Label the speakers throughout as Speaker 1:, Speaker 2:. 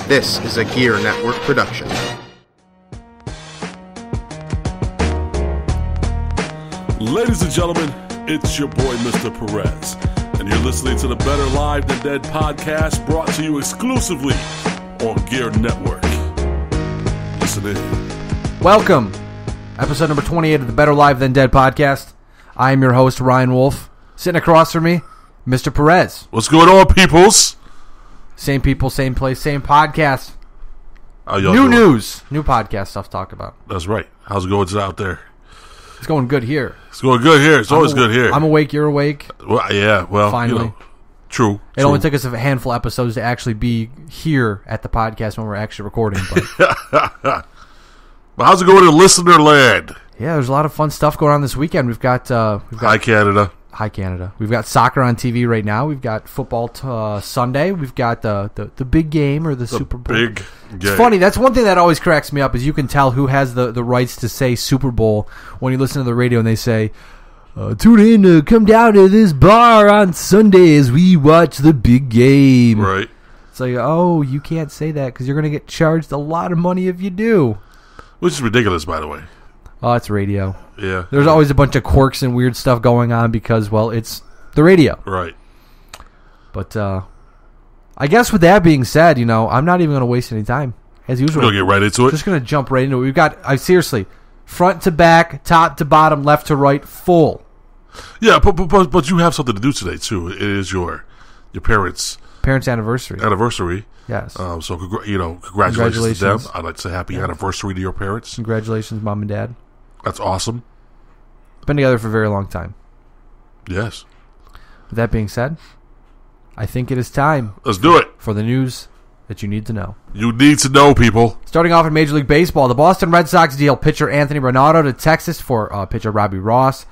Speaker 1: This is a Gear Network production.
Speaker 2: Ladies and gentlemen, it's your boy, Mr. Perez, and you're listening to the Better Live Than Dead podcast, brought to you exclusively on Gear Network. Listen in.
Speaker 3: Welcome. Episode number 28 of the Better Live Than Dead podcast. I am your host, Ryan Wolf. Sitting across from me, Mr. Perez.
Speaker 2: What's going on, peoples?
Speaker 3: Same people, same place, same podcast.
Speaker 2: How y'all
Speaker 3: New
Speaker 2: doing?
Speaker 3: news. New podcast stuff to talk about.
Speaker 2: That's right. How's it going out there?
Speaker 3: It's going good here.
Speaker 2: It's going good here. It's always good here.
Speaker 3: I'm awake, you're awake.
Speaker 2: Well, yeah, well,
Speaker 3: Finally.
Speaker 2: you know, true.
Speaker 3: It only took us a handful of episodes to actually be here at the podcast when we're actually recording. But
Speaker 2: But how's it going in listener land?
Speaker 3: yeah, there's a lot of fun stuff going on this weekend. We've got
Speaker 2: Hi, Canada.
Speaker 3: Hi, Canada. We've got soccer on TV right now. We've got football Sunday. We've got the big game or the Super Bowl.
Speaker 2: Big
Speaker 3: It's
Speaker 2: game.
Speaker 3: funny. That's one thing that always cracks me up is you can tell who has the rights to say Super Bowl when you listen to the radio and they say, tune in, come down to this bar on Sunday as we watch the big game.
Speaker 2: Right.
Speaker 3: It's like, oh, you can't say that because you're going to get charged a lot of money if you do.
Speaker 2: Which is ridiculous, by the way.
Speaker 3: Oh, it's radio.
Speaker 2: Yeah.
Speaker 3: There's always a bunch of quirks and weird stuff going on because, well, it's the radio.
Speaker 2: Right.
Speaker 3: But I guess with that being said, I'm not even going to waste any time, as usual.
Speaker 2: We're going to get right into it.
Speaker 3: Just going to jump right into it. We've got, seriously, front to back, top to bottom, left to right, full.
Speaker 2: Yeah, but you have something to do today, too. It is your parents'
Speaker 3: Parents' anniversary.
Speaker 2: anniversary.
Speaker 3: Yes.
Speaker 2: So, congratulations to them. I'd like to say happy anniversary to your parents.
Speaker 3: Congratulations, Mom and Dad.
Speaker 2: That's awesome.
Speaker 3: Been together for a very long time.
Speaker 2: Yes.
Speaker 3: With that being said, I think it is time
Speaker 2: Let's do it.
Speaker 3: for the news that you need to know.
Speaker 2: You need to know, people.
Speaker 3: Starting off in Major League Baseball, the Boston Red Sox deal pitcher Anthony Ronaldo to Texas for pitcher Robbie Ross.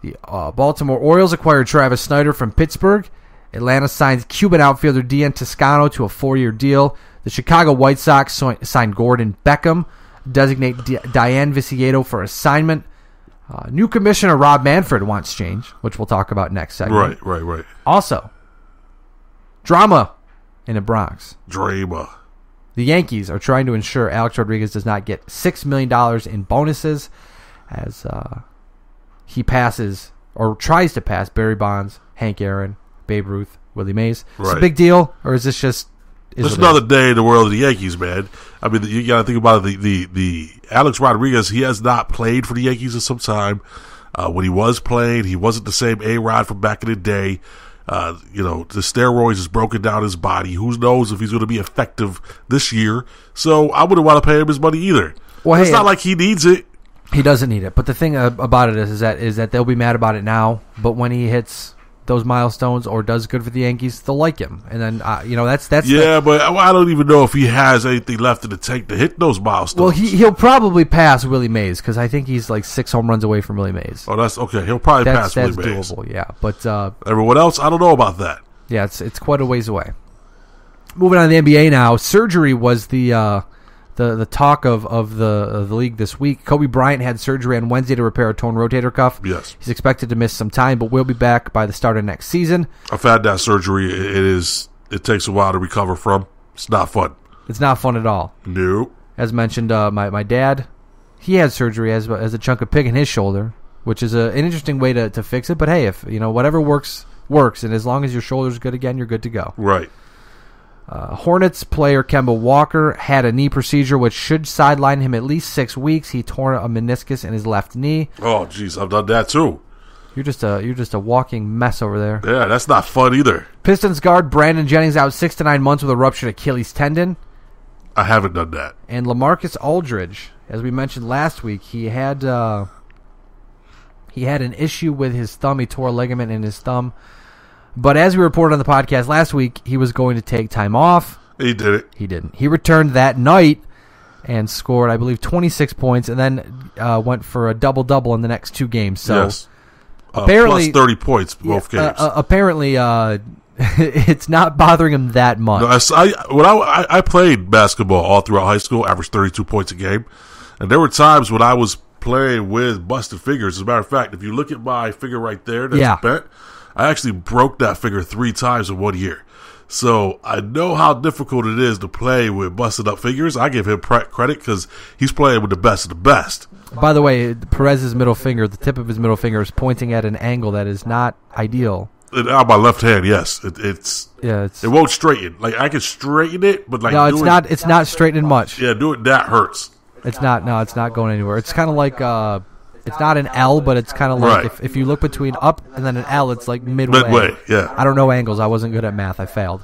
Speaker 3: The Baltimore Orioles acquired Travis Snyder from Pittsburgh. Atlanta signs Cuban outfielder Dian Toscano to a 4-year deal. The Chicago White Sox signed Gordon Beckham, designate Diane Viciedo for assignment. New commissioner Rob Manfred wants change, which we'll talk about next segment.
Speaker 2: Right.
Speaker 3: Also, drama in the Bronx.
Speaker 2: Drama.
Speaker 3: The Yankees are trying to ensure Alex Rodriguez does not get $6 million in bonuses as he passes or tries to pass Barry Bonds, Hank Aaron, Babe Ruth, Willie Mays. Is it a big deal, or is this just...
Speaker 2: There's another day in the world of the Yankees, man. I mean, you got to think about it. The Alex Rodriguez, he has not played for the Yankees in some time. When he was playing, he wasn't the same A-Rod from back in the day. The steroids has broken down his body. Who knows if he's going to be effective this year? So I wouldn't want to pay him his money either.
Speaker 3: Well,
Speaker 2: it's not like he needs it.
Speaker 3: He doesn't need it. But the thing about it is that they'll be mad about it now. But when he hits those milestones or does good for the Yankees, they'll like him. And then, that's...
Speaker 2: Yeah, but I don't even know if he has anything left in the tank to hit those milestones.
Speaker 3: Well, he'll probably pass Willie Mays because I think he's like 6 home runs away from Willie Mays.
Speaker 2: Oh, that's okay. He'll probably pass Willie Mays.
Speaker 3: That's doable, yeah. But
Speaker 2: everyone else, I don't know about that.
Speaker 3: Yeah, it's quite a ways away. Moving on to the NBA now. Surgery was the talk of the league this week. Kobe Bryant had surgery on Wednesday to repair a torn rotator cuff.
Speaker 2: Yes.
Speaker 3: He's expected to miss some time, but will be back by the start of next season.
Speaker 2: I've had that surgery. It takes a while to recover from. It's not fun.
Speaker 3: It's not fun at all.
Speaker 2: No.
Speaker 3: As mentioned, my dad, he had surgery as a chunk of pig in his shoulder, which is an interesting way to fix it. But hey, if whatever works, and as long as your shoulder's good again, you're good to go.
Speaker 2: Right.
Speaker 3: Hornets player Kemba Walker had a knee procedure which should sideline him at least 6 weeks. He tore a meniscus in his left knee.
Speaker 2: Oh, jeez, I've done that too.
Speaker 3: You're just a walking mess over there.
Speaker 2: Yeah, that's not fun either.
Speaker 3: Pistons guard Brandon Jennings out 6 to 9 months with a ruptured Achilles tendon.
Speaker 2: I haven't done that.
Speaker 3: And LaMarcus Aldridge, as we mentioned last week, he had an issue with his thumb. He tore a ligament in his thumb. But as we reported on the podcast last week, he was going to take time off.
Speaker 2: He did it.
Speaker 3: He didn't. He returned that night and scored, I believe, 26 points, and then went for a double-double in the next 2 games. So
Speaker 2: yes.
Speaker 3: Apparently,
Speaker 2: plus 30 points both games.
Speaker 3: Apparently, it's not bothering him that much.
Speaker 2: No, I played basketball all throughout high school, averaged 32 points a game, and there were times when I was playing with busted fingers. As a matter of fact, if you look at my finger right there that's bent, I actually broke that finger 3 times in 1 year. So I know how difficult it is to play with busted up fingers. I give him credit because he's playing with the best of the best.
Speaker 3: By the way, Perez's middle finger, the tip of his middle finger is pointing at an angle that is not ideal.
Speaker 2: On my left hand, yes, it won't straighten. Like I can straighten it, but like
Speaker 3: no, it's not. It's not straightening much.
Speaker 2: Yeah, doing that hurts.
Speaker 3: It's not. No, it's not going anywhere. It's kind of like it's not an L, but it's kind of like
Speaker 2: right.
Speaker 3: if you look between up and then an L, it's like midway.
Speaker 2: Midway, yeah.
Speaker 3: I don't know angles. I wasn't good at math. I failed.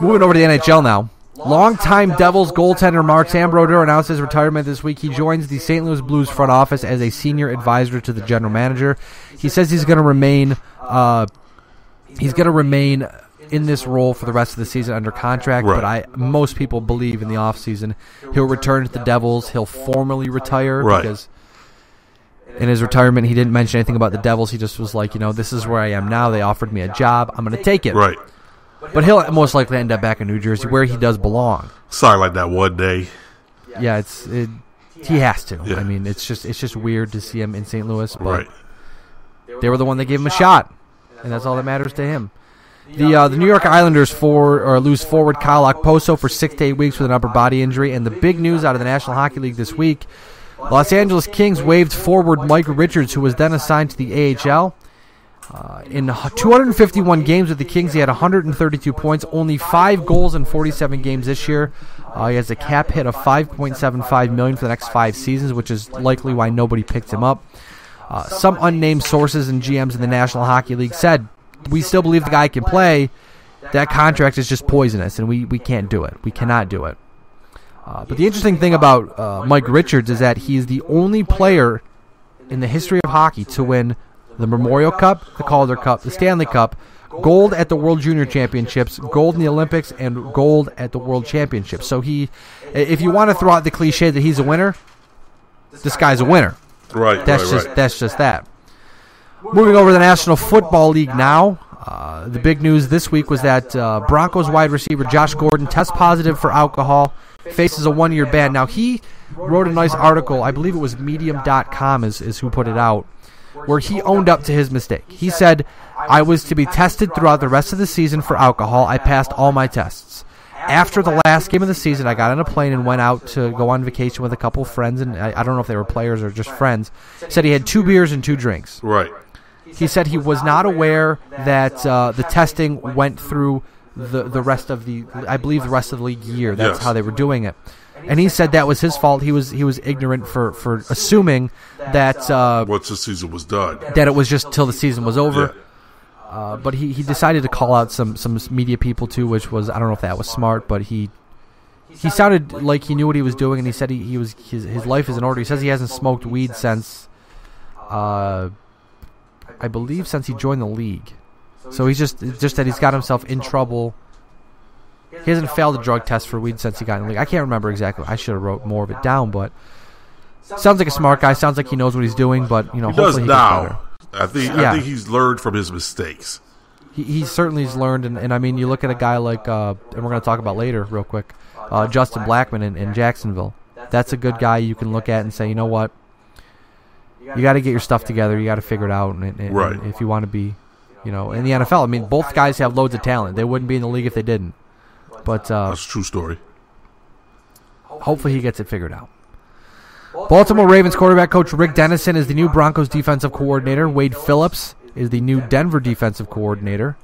Speaker 3: Moving over to the NHL now. Longtime Devils goaltender Martin Brodeur announced his retirement this week. He joins the St. Louis Blues front office as a senior advisor to the general manager. He says he's going to remain. He's going to remain in this role for the rest of the season under contract.
Speaker 2: Right.
Speaker 3: But most people believe in the offseason he'll return to the Devils. He'll formally retire because in his retirement he didn't mention anything about the Devils. He just was like, this is where I am now. They offered me a job. I'm going to take it.
Speaker 2: Right.
Speaker 3: But he'll most likely end up back in New Jersey where he does belong.
Speaker 2: Sorry, like that one day.
Speaker 3: Yeah, he has to.
Speaker 2: Yeah.
Speaker 3: I mean, it's just weird to see him in St. Louis, but
Speaker 2: right.
Speaker 3: They were the one that gave him a shot, and that's all that matters to him. The New York Islanders lose forward Kyle Okposo for 6 to 8 weeks with an upper body injury, and the big news out of the National Hockey League this week, Los Angeles Kings waived forward Mike Richards, who was then assigned to the AHL. In 251 games with the Kings, he had 132 points, only 5 goals in 47 games this year. He has a cap hit of $5.75 million for the next 5 seasons, which is likely why nobody picked him up. Some unnamed sources and GMs in the National Hockey League said, we still believe the guy can play. That contract is just poisonous, and we can't do it. We cannot do it. But the interesting thing about Mike Richards is that he is the only player in the history of hockey to win the Memorial Cup, the Calder Cup, the Stanley Cup, gold at the World Junior Championships, gold in the Olympics, and gold at the World Championships. So if you want to throw out the cliche that he's a winner, this guy's a winner.
Speaker 2: Right.
Speaker 3: That's just that. Moving over to the National Football League now. The big news this week was that Broncos wide receiver Josh Gordon tests positive for alcohol, faces a 1-year ban. Now, he wrote a nice article, I believe it was Medium.com is who put it out, where he owned up to his mistake. He said, I was to be tested throughout the rest of the season for alcohol. I passed all my tests. After the last game of the season, I got on a plane and went out to go on vacation with a couple of friends, and I don't know if they were players or just friends. He said he had 2 beers and 2 drinks.
Speaker 2: Right.
Speaker 3: He said he was not aware that the testing went through the rest of the league year. That's how they were doing it. And he said that was his fault. He was ignorant for assuming that
Speaker 2: once the season was done,
Speaker 3: that it was just till the season was over.
Speaker 2: Yeah.
Speaker 3: But he decided to call out some media people too, which was, I don't know if that was smart, but he sounded like he knew what he was doing, and he said his life is in order. He says he hasn't smoked weed since I believe since he joined the league. So he's just that he's got himself in trouble. He hasn't failed a drug test for weed since he got in the league. I can't remember exactly. I should have wrote more of it down, but sounds like a smart guy. Sounds like he knows what he's doing, but
Speaker 2: he
Speaker 3: hopefully
Speaker 2: does
Speaker 3: he
Speaker 2: now.
Speaker 3: gets better.
Speaker 2: I think he's learned from his mistakes.
Speaker 3: He certainly has learned, and I mean, you look at a guy like, and we're going to talk about later real quick, Justin Blackman in Jacksonville. That's a good guy you can look at and say, you know what, you got to get your stuff together. You got to figure it out, and if you want to be, in the NFL. I mean, both guys have loads of talent. They wouldn't be in the league if they didn't. But
Speaker 2: that's a true story.
Speaker 3: Hopefully he gets it figured out. Baltimore Ravens quarterback coach Rick Dennison is the new Broncos defensive coordinator. Wade Phillips is the new Denver defensive coordinator.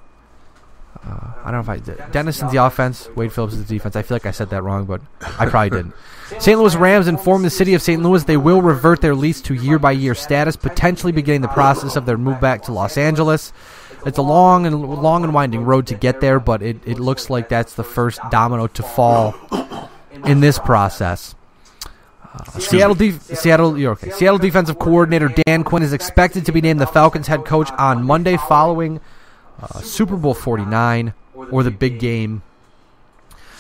Speaker 3: I don't know if Dennison's the offense, Wade Phillips is the defense. I feel like I said that wrong, but I probably didn't. St. Louis Rams informed the city of St. Louis they will revert their lease to year-by-year status, potentially beginning the process of their move back to Los Angeles. It's a long and winding road to get there, but it looks like that's the first domino to fall in this process. Seattle defensive coordinator Dan Quinn is expected to be named the Falcons head coach on Monday following Super Bowl 49 or the big game.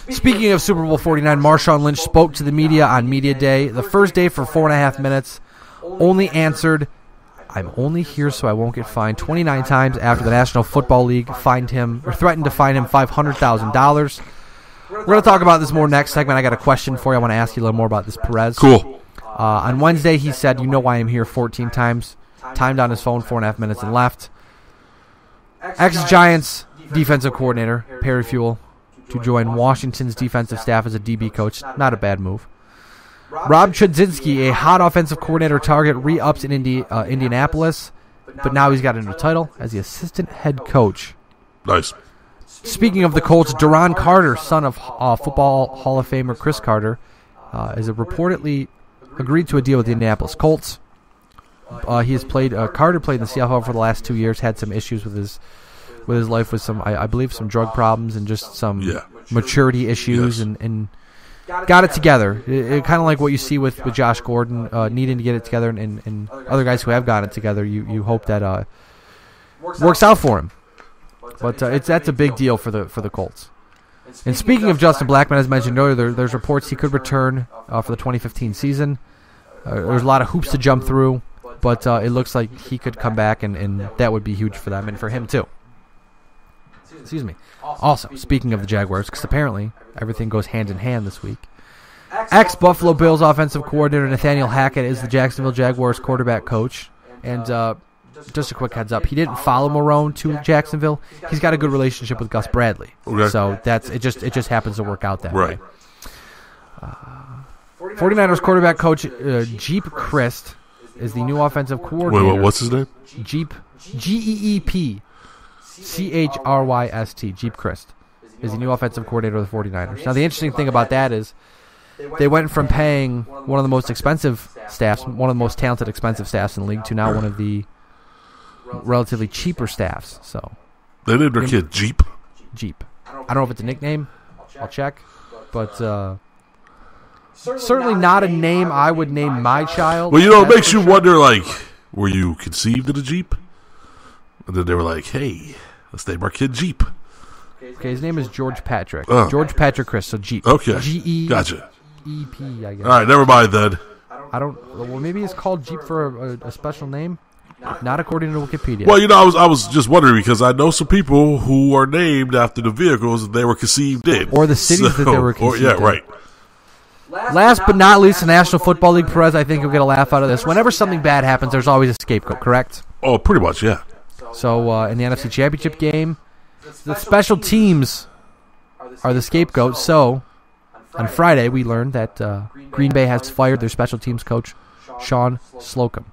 Speaker 3: Speaking of Super Bowl 49, Marshawn Lynch spoke to the media on Media Day, the first day for 4.5 minutes, only answered, I'm only here so I won't get fined 29 times after the National Football League threatened to fine him $500,000. We're going to talk about this more next segment. I got a question for you. I want to ask you a little more about this Perez.
Speaker 2: Cool.
Speaker 3: On Wednesday, he said, you know why I'm here 14 times. Timed on his phone, 4.5 minutes and left. Ex-Giants defensive coordinator, Perry Fuel, to join Washington's defensive staff as a DB coach. Not a bad move. Rob Chudzinski, a hot offensive coordinator target, re-ups in Indianapolis, but now he's got a new title as the assistant head coach.
Speaker 2: Nice.
Speaker 3: Speaking of the Colts, Duron Carter, son of Football Hall of Famer Chris Carter, is reportedly agreed to a deal with the Indianapolis Colts. Carter played in the CFL for the last 2 years, had some issues with his life, with some, I believe, some drug problems and just some maturity issues, and got it together. It kind of like what you see with Josh Gordon, needing to get it together, and other guys who have gotten it together. You hope that works out for him. But that's a big deal for the Colts. And speaking of Justin Blackmon, as mentioned earlier, there's reports he could return for the 2015 season. There's a lot of hoops to jump through, but it looks like he could come back, and that would be huge for them and for him too. Excuse me. Also, speaking of the Jaguars, because apparently everything goes hand in hand this week, ex-Buffalo Bills offensive coordinator Nathaniel Hackett is the Jacksonville Jaguars quarterback coach. And just a quick heads up, he didn't follow Marrone to Jacksonville. He's got a good relationship with Gus Bradley. Okay. So it just happens to work out that way. 49ers quarterback coach Jeep Christ is the new offensive coordinator.
Speaker 2: Wait, what's his name?
Speaker 3: Jeep, Geep Chryst, Jeep Christ, is the new offensive coordinator of the 49ers. Now, the interesting thing about that is they went from paying one of the most expensive staffs, one of the most talented, expensive staffs in the league, to now one of the relatively cheaper staffs. So
Speaker 2: they named their kid Jeep.
Speaker 3: Jeep. I don't know if it's a nickname. I'll check. But certainly not a name I would name my child.
Speaker 2: Well, it makes you wonder, like, were you conceived in a Jeep? And then they were like, hey, let's name our kid Jeep.
Speaker 3: Okay, his name is George Patrick. George Patrick Chris, so Jeep.
Speaker 2: Okay.
Speaker 3: G-E-E-P,
Speaker 2: Gotcha.
Speaker 3: I guess.
Speaker 2: All right, never mind then.
Speaker 3: Well, maybe it's called Jeep for a special name. Not according to Wikipedia.
Speaker 2: Well, I was just wondering because I know some people who are named after the vehicles that they were conceived in.
Speaker 3: Or the cities that they were conceived in.
Speaker 2: Right.
Speaker 3: Last but not least, the National Football League, Perez, I think you'll get a laugh out of this. Whenever something bad happens, there's always a scapegoat, correct?
Speaker 2: Oh, pretty much, yeah.
Speaker 3: So in the NFC Championship game, the special teams are the scapegoat. So on Friday, we learned that Green Bay has fired their special teams coach, Sean Slocum.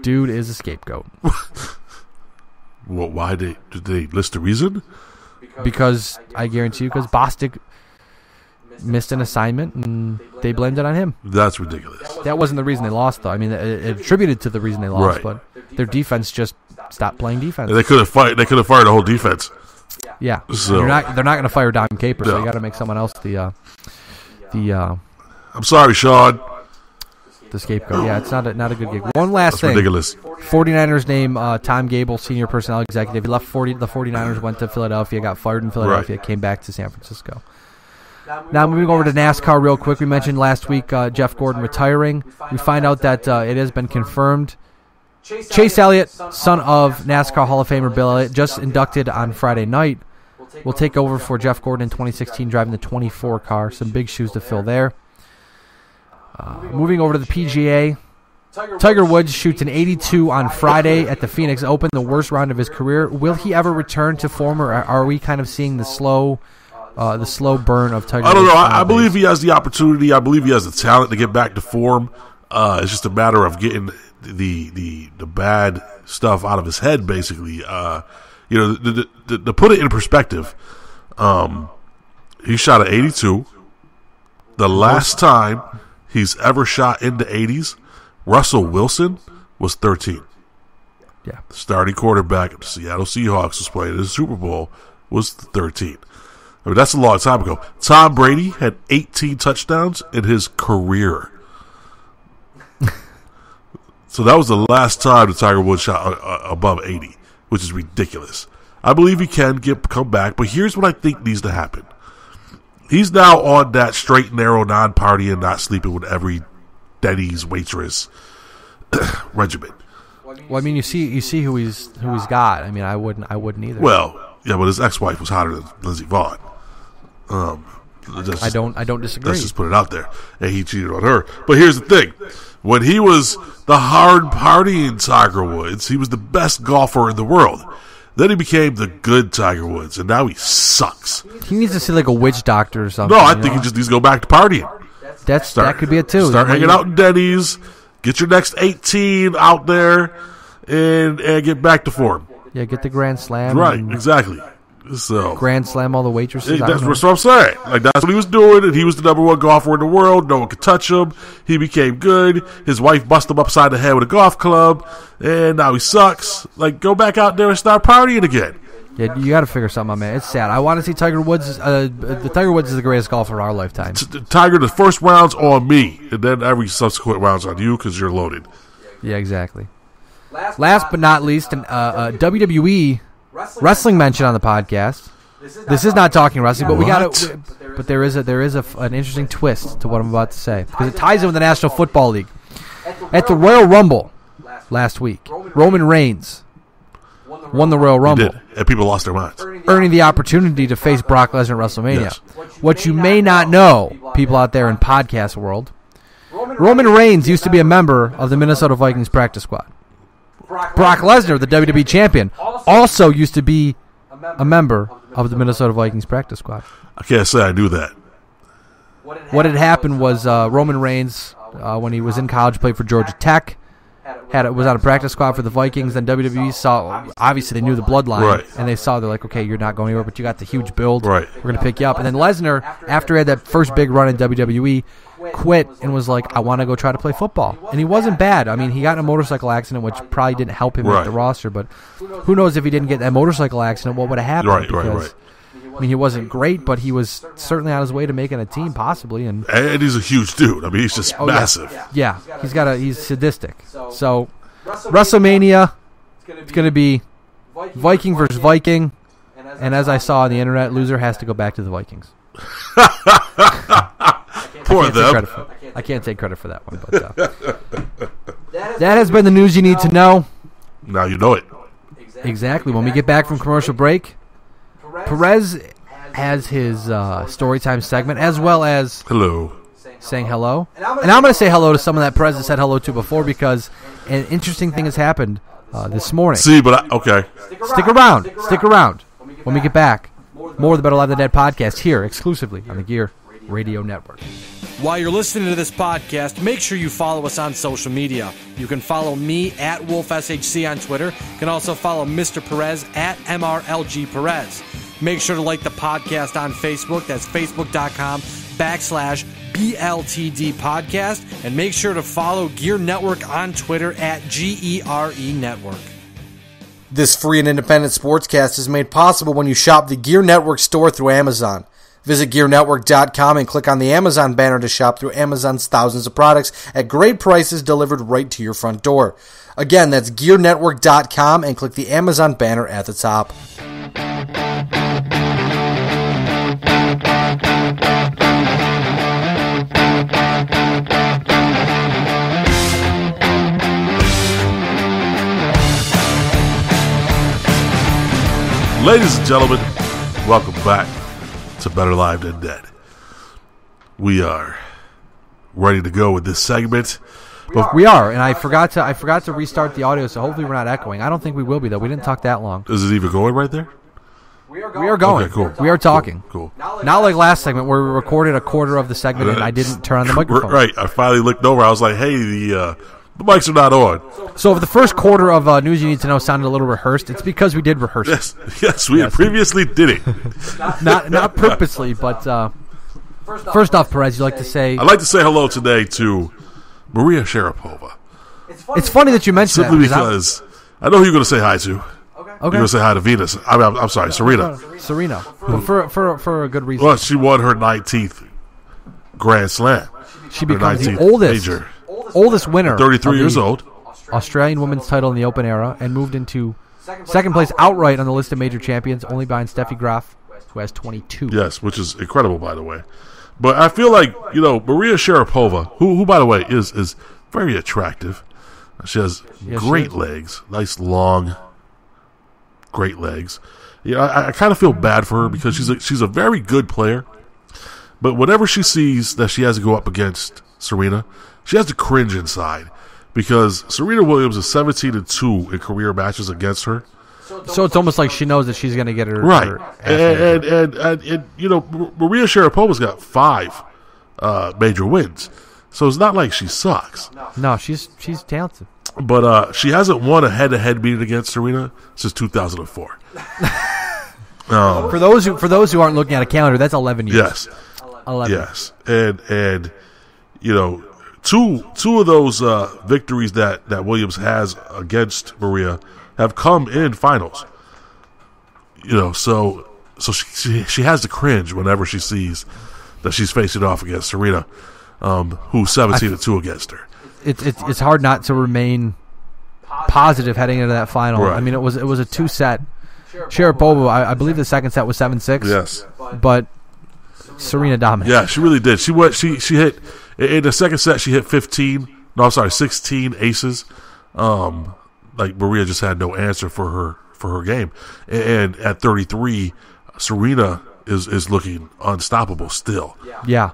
Speaker 3: Dude is a scapegoat.
Speaker 2: Well, why did they list the reason?
Speaker 3: Because I guarantee you, because Bostic missed an assignment and they blamed it on him.
Speaker 2: That's ridiculous.
Speaker 3: That wasn't the reason they lost, though. I mean, it attributed to the reason they lost, but their defense just stopped playing defense.
Speaker 2: And they could have fired the whole defense.
Speaker 3: Yeah,
Speaker 2: so,
Speaker 3: they're not going to fire Don Capers, so you got to make someone else the
Speaker 2: I'm sorry, Sean.
Speaker 3: The scapegoat. Yeah, it's not a good gig. One last thing.
Speaker 2: Ridiculous.
Speaker 3: 49ers name Tom Gable, senior personnel executive. He left the 49ers, went to Philadelphia, got fired in Philadelphia, came back to San Francisco. Now moving over to NASCAR real quick. We mentioned last week Jeff Gordon retiring. We find out that it has been confirmed. Chase Elliott, son of NASCAR Hall of Famer Bill Elliott, just inducted on Friday night, will take over for Jeff Gordon in 2016, driving the 24 car. Some big shoes to fill there. Moving over to the PGA, Tiger Woods shoots an 82 on Friday at the Phoenix Open, the worst round of his career. Will he ever return to form, or are we kind of seeing the slow burn of Tiger Woods?
Speaker 2: I don't know. I believe he has the opportunity. I believe he has the talent to get back to form. It's just a matter of getting the bad stuff out of his head, basically. To put it in perspective, he shot an 82. The last time he's ever shot in the 80s, Russell Wilson was 13.
Speaker 3: Yeah.
Speaker 2: The starting quarterback of the Seattle Seahawks was playing in the Super Bowl was 13. I mean, that's a long time ago. Tom Brady had 18 touchdowns in his career. So that was the last time the Tiger Woods shot above 80, which is ridiculous. I believe he can come back, but here's what I think needs to happen. He's now on that straight and narrow, non-partying, not sleeping with every Denny's waitress regimen.
Speaker 3: Well, I mean, you see who he's got. I mean, I wouldn't either.
Speaker 2: Well, yeah, but his ex-wife was hotter than Lindsey Vonn.
Speaker 3: I don't disagree.
Speaker 2: Let's just put it out there, and he cheated on her. But here's the thing: when he was the hard partying Tiger Woods, he was the best golfer in the world. Then he became the good Tiger Woods, and now he sucks.
Speaker 3: He needs to see like a witch doctor or something.
Speaker 2: No, I think he just needs to go back to partying.
Speaker 3: That could be it too.
Speaker 2: Start hanging out in Denny's. Get your next 18 out there, and get back to form.
Speaker 3: Yeah, get the Grand Slam.
Speaker 2: Right, exactly. So
Speaker 3: Grand Slam all the waitresses.
Speaker 2: That's what I'm saying. Like, that's what he was doing, and he was the number one golfer in the world. No one could touch him. He became good. His wife busted him upside the head with a golf club, and now he sucks. Like, go back out there and start partying again.
Speaker 3: Yeah, you got to figure something out, man. It's sad. I want to see Tiger Woods. The Tiger Woods is the greatest golfer of our lifetime.
Speaker 2: Tiger, the first round's on me, and then every subsequent round's on you because you're loaded.
Speaker 3: Yeah, exactly. Last but not least, an WWE wrestling mention on the podcast. This is not talking wrestling, but we got to. But there is an interesting twist to what I'm about to say because it ties in with the National Football League. At the Royal Rumble last week, Roman Reigns won the Royal Rumble.
Speaker 2: He did, and people lost their minds,
Speaker 3: earning the opportunity to face Brock Lesnar at WrestleMania.
Speaker 2: Yes.
Speaker 3: What you may not know, people out there in podcast world, Roman Reigns used to be a member of the Minnesota Vikings practice squad. Brock Lesnar, the WWE champion, also used to be a member of the Minnesota Vikings practice squad.
Speaker 2: I can't say I knew that.
Speaker 3: What had happened was Roman Reigns, when he was in college, played for Georgia Tech, was on a practice squad for the Vikings. Then WWE saw, obviously they knew the bloodline,
Speaker 2: right,
Speaker 3: and they saw, they're like, okay, you're not going anywhere, but you got the huge build.
Speaker 2: Right.
Speaker 3: We're going to pick you up. And then Lesnar, after he had that first big run in WWE, quit and was like, I want to go try to play football. And he wasn't bad. I mean, he got in a motorcycle accident, which probably didn't help him make the roster, but who knows if he didn't get that motorcycle accident, what would have happened?
Speaker 2: Right.
Speaker 3: I mean, he wasn't great, but he was certainly on his way to making a team, possibly. And
Speaker 2: he's a huge dude. I mean, he's just massive.
Speaker 3: Yeah, he's sadistic. So, WrestleMania, it's going to be Viking versus Viking. And as I saw on the internet, loser has to go back to the Vikings.
Speaker 2: Poor them.
Speaker 3: I can't take credit for that one. But that has been the news you need to know.
Speaker 2: Now you know it.
Speaker 3: Exactly. When we get back from commercial break, Perez has his Storytime segment, as well as saying hello. And I'm going to say hello to someone that Perez has said hello to before, because an interesting thing has happened this morning.
Speaker 2: See, but okay.
Speaker 3: Stick around. When we get back, more of the Better Live Than Dead podcast here exclusively on the Gear Radio Network.
Speaker 4: While you're listening to this podcast, make sure you follow us on social media. You can follow me at WolfSHC on Twitter. You can also follow Mr. Perez at MRLG Perez. Make sure to like the podcast on Facebook. That's facebook.com/BLTD podcast. And make sure to follow Gear Network on Twitter at GERE Network.
Speaker 5: This free and independent sportscast is made possible when you shop the Gear Network store through Amazon. Visit GearNetwork.com and click on the Amazon banner to shop through Amazon's thousands of products at great prices delivered right to your front door. Again, that's GearNetwork.com and click the Amazon banner at the top.
Speaker 2: Ladies and gentlemen, welcome back to Better Live Than Dead. We are ready to go with this segment.
Speaker 3: We are, and I forgot to restart the audio, so hopefully we're not echoing. I don't think we will be, though. We didn't talk that long.
Speaker 2: Is it even going right there?
Speaker 3: We are going.
Speaker 2: Okay, cool.
Speaker 3: We are talking.
Speaker 2: Cool.
Speaker 3: Not like last segment where we recorded a quarter of the segment and I didn't turn on the microphone.
Speaker 2: Right. I finally looked over. I was like, hey, the mics are not on.
Speaker 3: So if the first quarter of news you need to know sounded a little rehearsed, it's because we did rehearse it.
Speaker 2: Yes, we previously did it.
Speaker 3: not purposely, but first off, Perez, you'd like to say...
Speaker 2: I'd like to say hello today to Maria Sharapova.
Speaker 3: It's funny that you mentioned
Speaker 2: Simply because I know who you're going to say hi to.
Speaker 3: Okay.
Speaker 2: You're going to say hi to Venus. I'm sorry, Serena.
Speaker 3: Serena. For a good reason.
Speaker 2: Well, she won her 19th Grand Slam.
Speaker 3: She becomes the oldest winner.
Speaker 2: 33 years old.
Speaker 3: Australian women's title in the Open era, and moved into second place outright on the list of major champions, only behind Steffi Graf, who has 22.
Speaker 2: Yes, which is incredible, by the way. But I feel like, Maria Sharapova, who by the way, is very attractive. She has great legs, nice, long, great legs. I kind of feel bad for her because she's a very good player. But whenever she sees that she has to go up against Serena, she has to cringe inside because Serena Williams is 17-2 in career matches against her.
Speaker 3: So it's almost like she knows that she's going to get her
Speaker 2: right.
Speaker 3: her ass
Speaker 2: And you know, Maria Sharapova's got 5 major wins, so it's not like she sucks.
Speaker 3: No, she's talented.
Speaker 2: But she hasn't won a head-to-head meeting against Serena since 2004.
Speaker 3: For those who aren't looking at a calendar, that's 11 years.
Speaker 2: Yes.
Speaker 3: 11.
Speaker 2: Yes, and you know, two of those victories that Williams has against Maria have come in finals. You know, so she has to cringe whenever she sees that she's facing off against Serena, who's 17-2 against her.
Speaker 3: It's hard not to remain positive heading into that final.
Speaker 2: Right.
Speaker 3: I mean, it was a 2-set. Sharapova, I believe the second set was 7-6.
Speaker 2: Yes,
Speaker 3: but Serena dominated.
Speaker 2: yeah, she really did. She hit in the second set. She hit 16 aces. Like Maria just had no answer for her game, and at 33, Serena is looking unstoppable still.
Speaker 3: Yeah.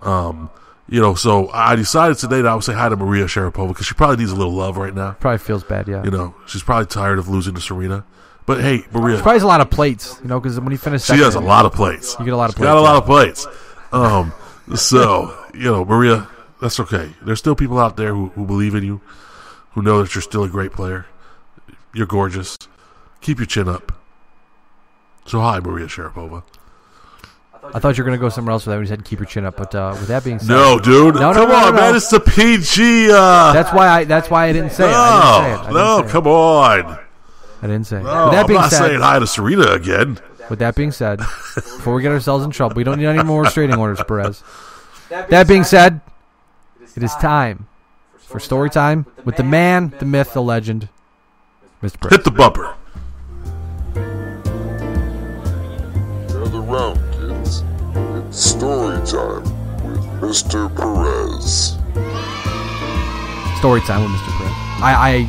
Speaker 2: You know, so I decided today that I would say hi to Maria Sharapova because she probably needs a little love right now.
Speaker 3: Probably feels bad, yeah.
Speaker 2: You know, she's probably tired of losing to Serena. But hey, Maria,
Speaker 3: She probably has a lot of plates, you know, because when you finish
Speaker 2: she
Speaker 3: second,
Speaker 2: has a lot of plates.
Speaker 3: You get a lot of
Speaker 2: She's
Speaker 3: plates.
Speaker 2: got a lot of plates. So you know, Maria, that's okay. There's still people out there who believe in you, who know that you're still a great player. You're gorgeous. Keep your chin up. So hi, Maria Sharapova.
Speaker 3: I thought you were going to go somewhere else with that when you said keep your chin up, but with that being said,
Speaker 2: No, dude.
Speaker 3: No,
Speaker 2: come on,
Speaker 3: no.
Speaker 2: man. It's the PG.
Speaker 3: That's why I didn't say it. I didn't say it.
Speaker 2: Come on.
Speaker 3: I didn't say it.
Speaker 2: No,
Speaker 3: With that
Speaker 2: I'm
Speaker 3: being
Speaker 2: not
Speaker 3: said,
Speaker 2: saying hi to Serena again.
Speaker 3: With that being said, before we get ourselves in trouble, we don't need any more restraining orders, Perez. That being said, it is time for story time with the man, the myth, the legend, Mr. Perez.
Speaker 2: Hit the bumper.
Speaker 6: Gather round, kids. It's story time with Mr. Perez.
Speaker 3: Story time with Mr. Perez. I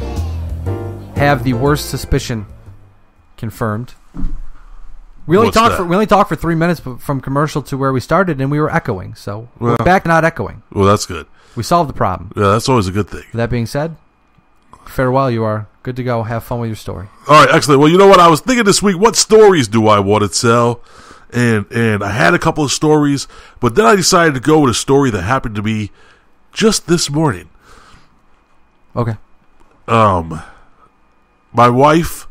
Speaker 3: have the worst suspicion confirmed. We only talked for 3 minutes from commercial to where we started, and we were echoing. So we're back to not echoing.
Speaker 2: Well, that's good.
Speaker 3: We solved the problem.
Speaker 2: Yeah, that's always a good thing.
Speaker 3: With that being said, farewell. You are good to go. Have fun with your story.
Speaker 2: All right, excellent. Well, you know what? I was thinking this week, what stories do I want to tell? And I had a couple of stories, but then I decided to go with a story that happened to me just this morning.
Speaker 3: Okay.
Speaker 2: My wife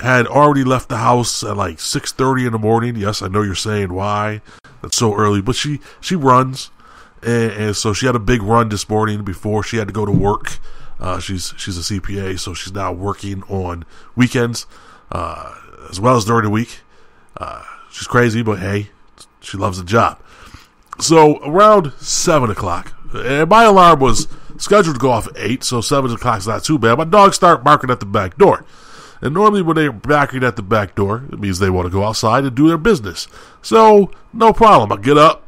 Speaker 2: had already left the house at like 6:30 in the morning. Yes, I know you're saying why that's so early, but she runs, and so she had a big run this morning before she had to go to work. She's a CPA, so she's now working on weekends as well as during the week. She's crazy, but hey, she loves the job. So around 7 o'clock, and my alarm was scheduled to go off at 8, so 7 o'clock is not too bad. My dogs start barking at the back door. And normally when they're barking at the back door, it means they want to go outside and do their business. So, no problem. I get up,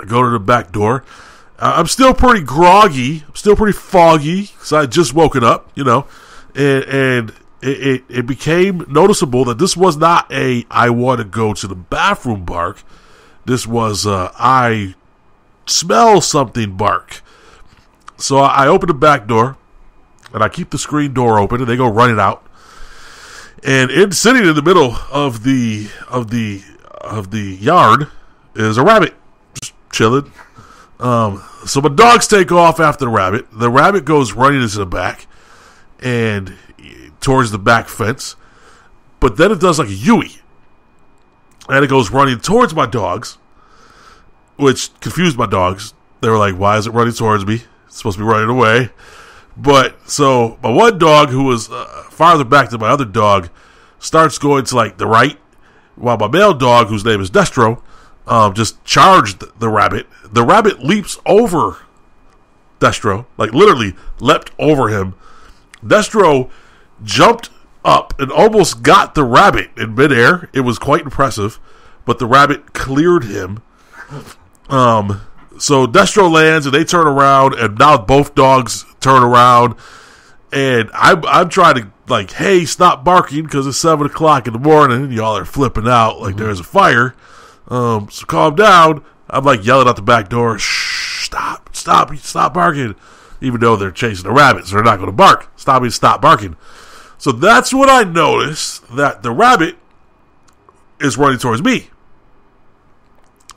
Speaker 2: I go to the back door. I'm still pretty groggy. I'm still pretty foggy because I had just woken up, you know. And it became noticeable that this was not I want to go to the bathroom bark. This was I smell something bark. So I open the back door, and I keep the screen door open, and they go running out. And sitting in the middle of the yard is a rabbit, just chilling. So my dogs take off after the rabbit. The rabbit goes running into the back and towards the back fence, but then it does like a Yui, and it goes running towards my dogs, which confused my dogs. They were like, "Why is it running towards me? It's supposed to be running away." But so my one dog, who was farther back than my other dog, starts going to like the right, while my male dog, whose name is Destro, just charged the rabbit. The rabbit leaps over Destro, like literally leapt over him. Destro jumped up and almost got the rabbit in midair. It was quite impressive, but the rabbit cleared him. So Destro lands, and they turn around, and now both dogs turn around, and I'm trying to like, hey, stop barking because it's 7 o'clock in the morning, and y'all are flipping out like there's a fire. So calm down. I'm like yelling out the back door, shh, stop barking, even though they're chasing the rabbits. They're not going to bark. Stop barking. So that's when I noticed that the rabbit is running towards me.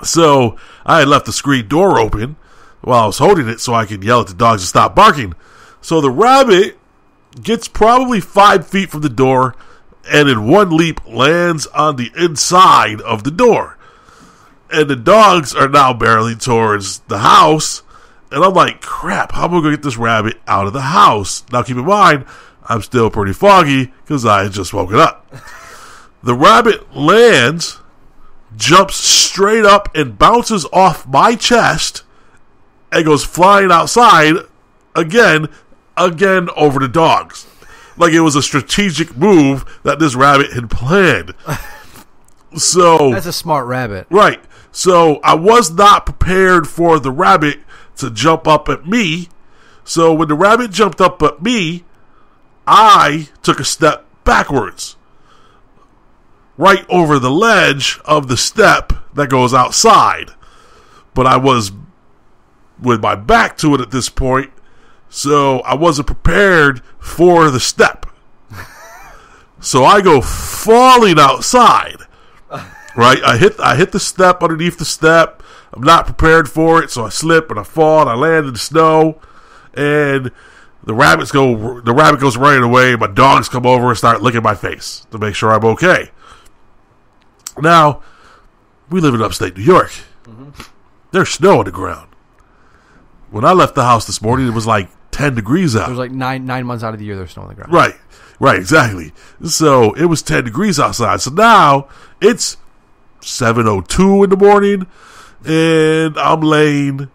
Speaker 2: So I had left the screen door open while I was holding it so I could yell at the dogs to stop barking. So the rabbit gets probably 5 feet from the door and in one leap lands on the inside of the door. And the dogs are now barreling towards the house. And I'm like, crap, how am I going to get this rabbit out of the house? Now keep in mind, I'm still pretty foggy because I had just woken up. The rabbit lands, jumps straight up and bounces off my chest and goes flying outside again over the dogs. Like it was a strategic move that this rabbit had planned. So
Speaker 3: That's a smart rabbit.
Speaker 2: right. So I was not prepared for the rabbit to jump up at me. So when the rabbit jumped up at me, I took a step backwards, right over the ledge of the step that goes outside. But I was with my back to it at this point, so I wasn't prepared for the step. So I go falling outside. Right? I hit the step underneath the step. I'm not prepared for it, so I slip and I fall and I land in the snow. And the rabbit goes running away. My dogs come over and start licking my face to make sure I'm okay. Now, we live in upstate New York. Mm-hmm. There's snow on the ground. When I left the house this morning, it was like 10 degrees out.
Speaker 3: It was like nine months out of the year there's snow on the ground.
Speaker 2: Right, exactly. So it was 10 degrees outside. So now it's 7:02 in the morning, and I'm laying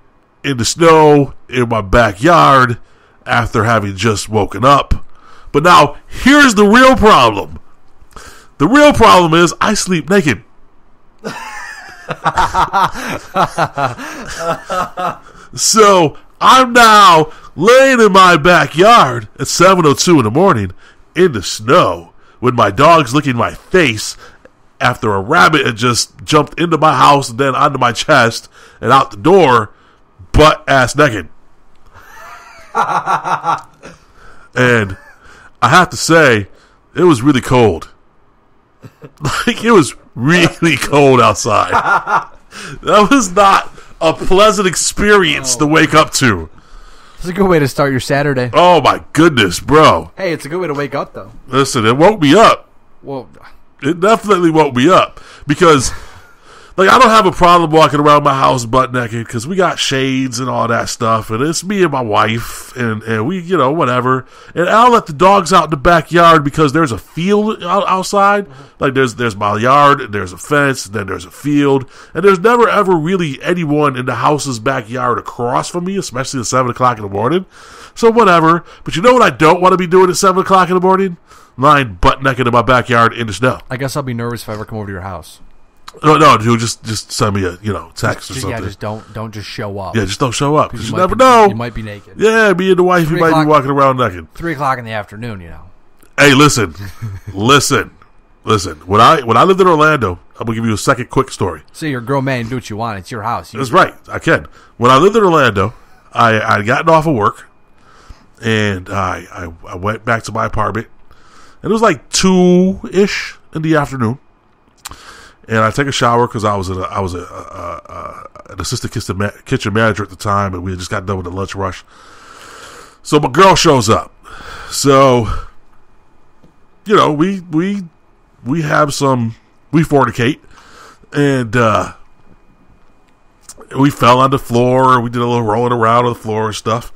Speaker 2: in the snow in my backyard after having just woken up. But now, here's the real problem. The real problem is I sleep naked. So I'm now laying in my backyard at 7:02 in the morning in the snow with my dogs licking my face after a rabbit had just jumped into my house and then onto my chest and out the door, butt-ass naked. And I have to say, it was really cold. Like, it was really cold outside. That was not a pleasant experience to wake up to.
Speaker 3: It's a good way to start your Saturday.
Speaker 2: Oh, my goodness, bro.
Speaker 3: Hey, it's a good way to wake up, though.
Speaker 2: Listen, it woke me up.
Speaker 3: Well,
Speaker 2: It definitely woke me up because, like, I don't have a problem walking around my house butt naked because we got shades and all that stuff, and it's me and my wife, and we, you know, whatever. And I'll let the dogs out in the backyard because there's a field outside. Like, there's my yard, and there's a fence, and then there's a field, and there's never ever really anyone in the house's backyard across from me, especially at 7 o'clock in the morning. So whatever. But you know what I don't want to be doing at 7 o'clock in the morning? Lying butt naked in my backyard in the snow.
Speaker 3: I guess I'll be nervous if I ever come over to your house.
Speaker 2: No, dude, just send me a text or something.
Speaker 3: Yeah, just don't just show up.
Speaker 2: Yeah, just don't show up because you never
Speaker 3: be,
Speaker 2: know.
Speaker 3: You might be naked.
Speaker 2: Yeah, me and the wife, you might be walking around naked.
Speaker 3: 3 o'clock in the afternoon, you know.
Speaker 2: Hey, listen. When I lived in Orlando, I'm gonna give you a second quick story.
Speaker 3: So you're a grown man, do what you want. It's your house.
Speaker 2: That's right, I can. When I lived in Orlando, I'd gotten off of work, and I went back to my apartment. And it was like 2-ish in the afternoon, and I take a shower because I was an assistant kitchen manager at the time, and we had just got done with the lunch rush. So my girl shows up. So, you know, we fornicate, and we fell on the floor. We did a little rolling around on the floor and stuff,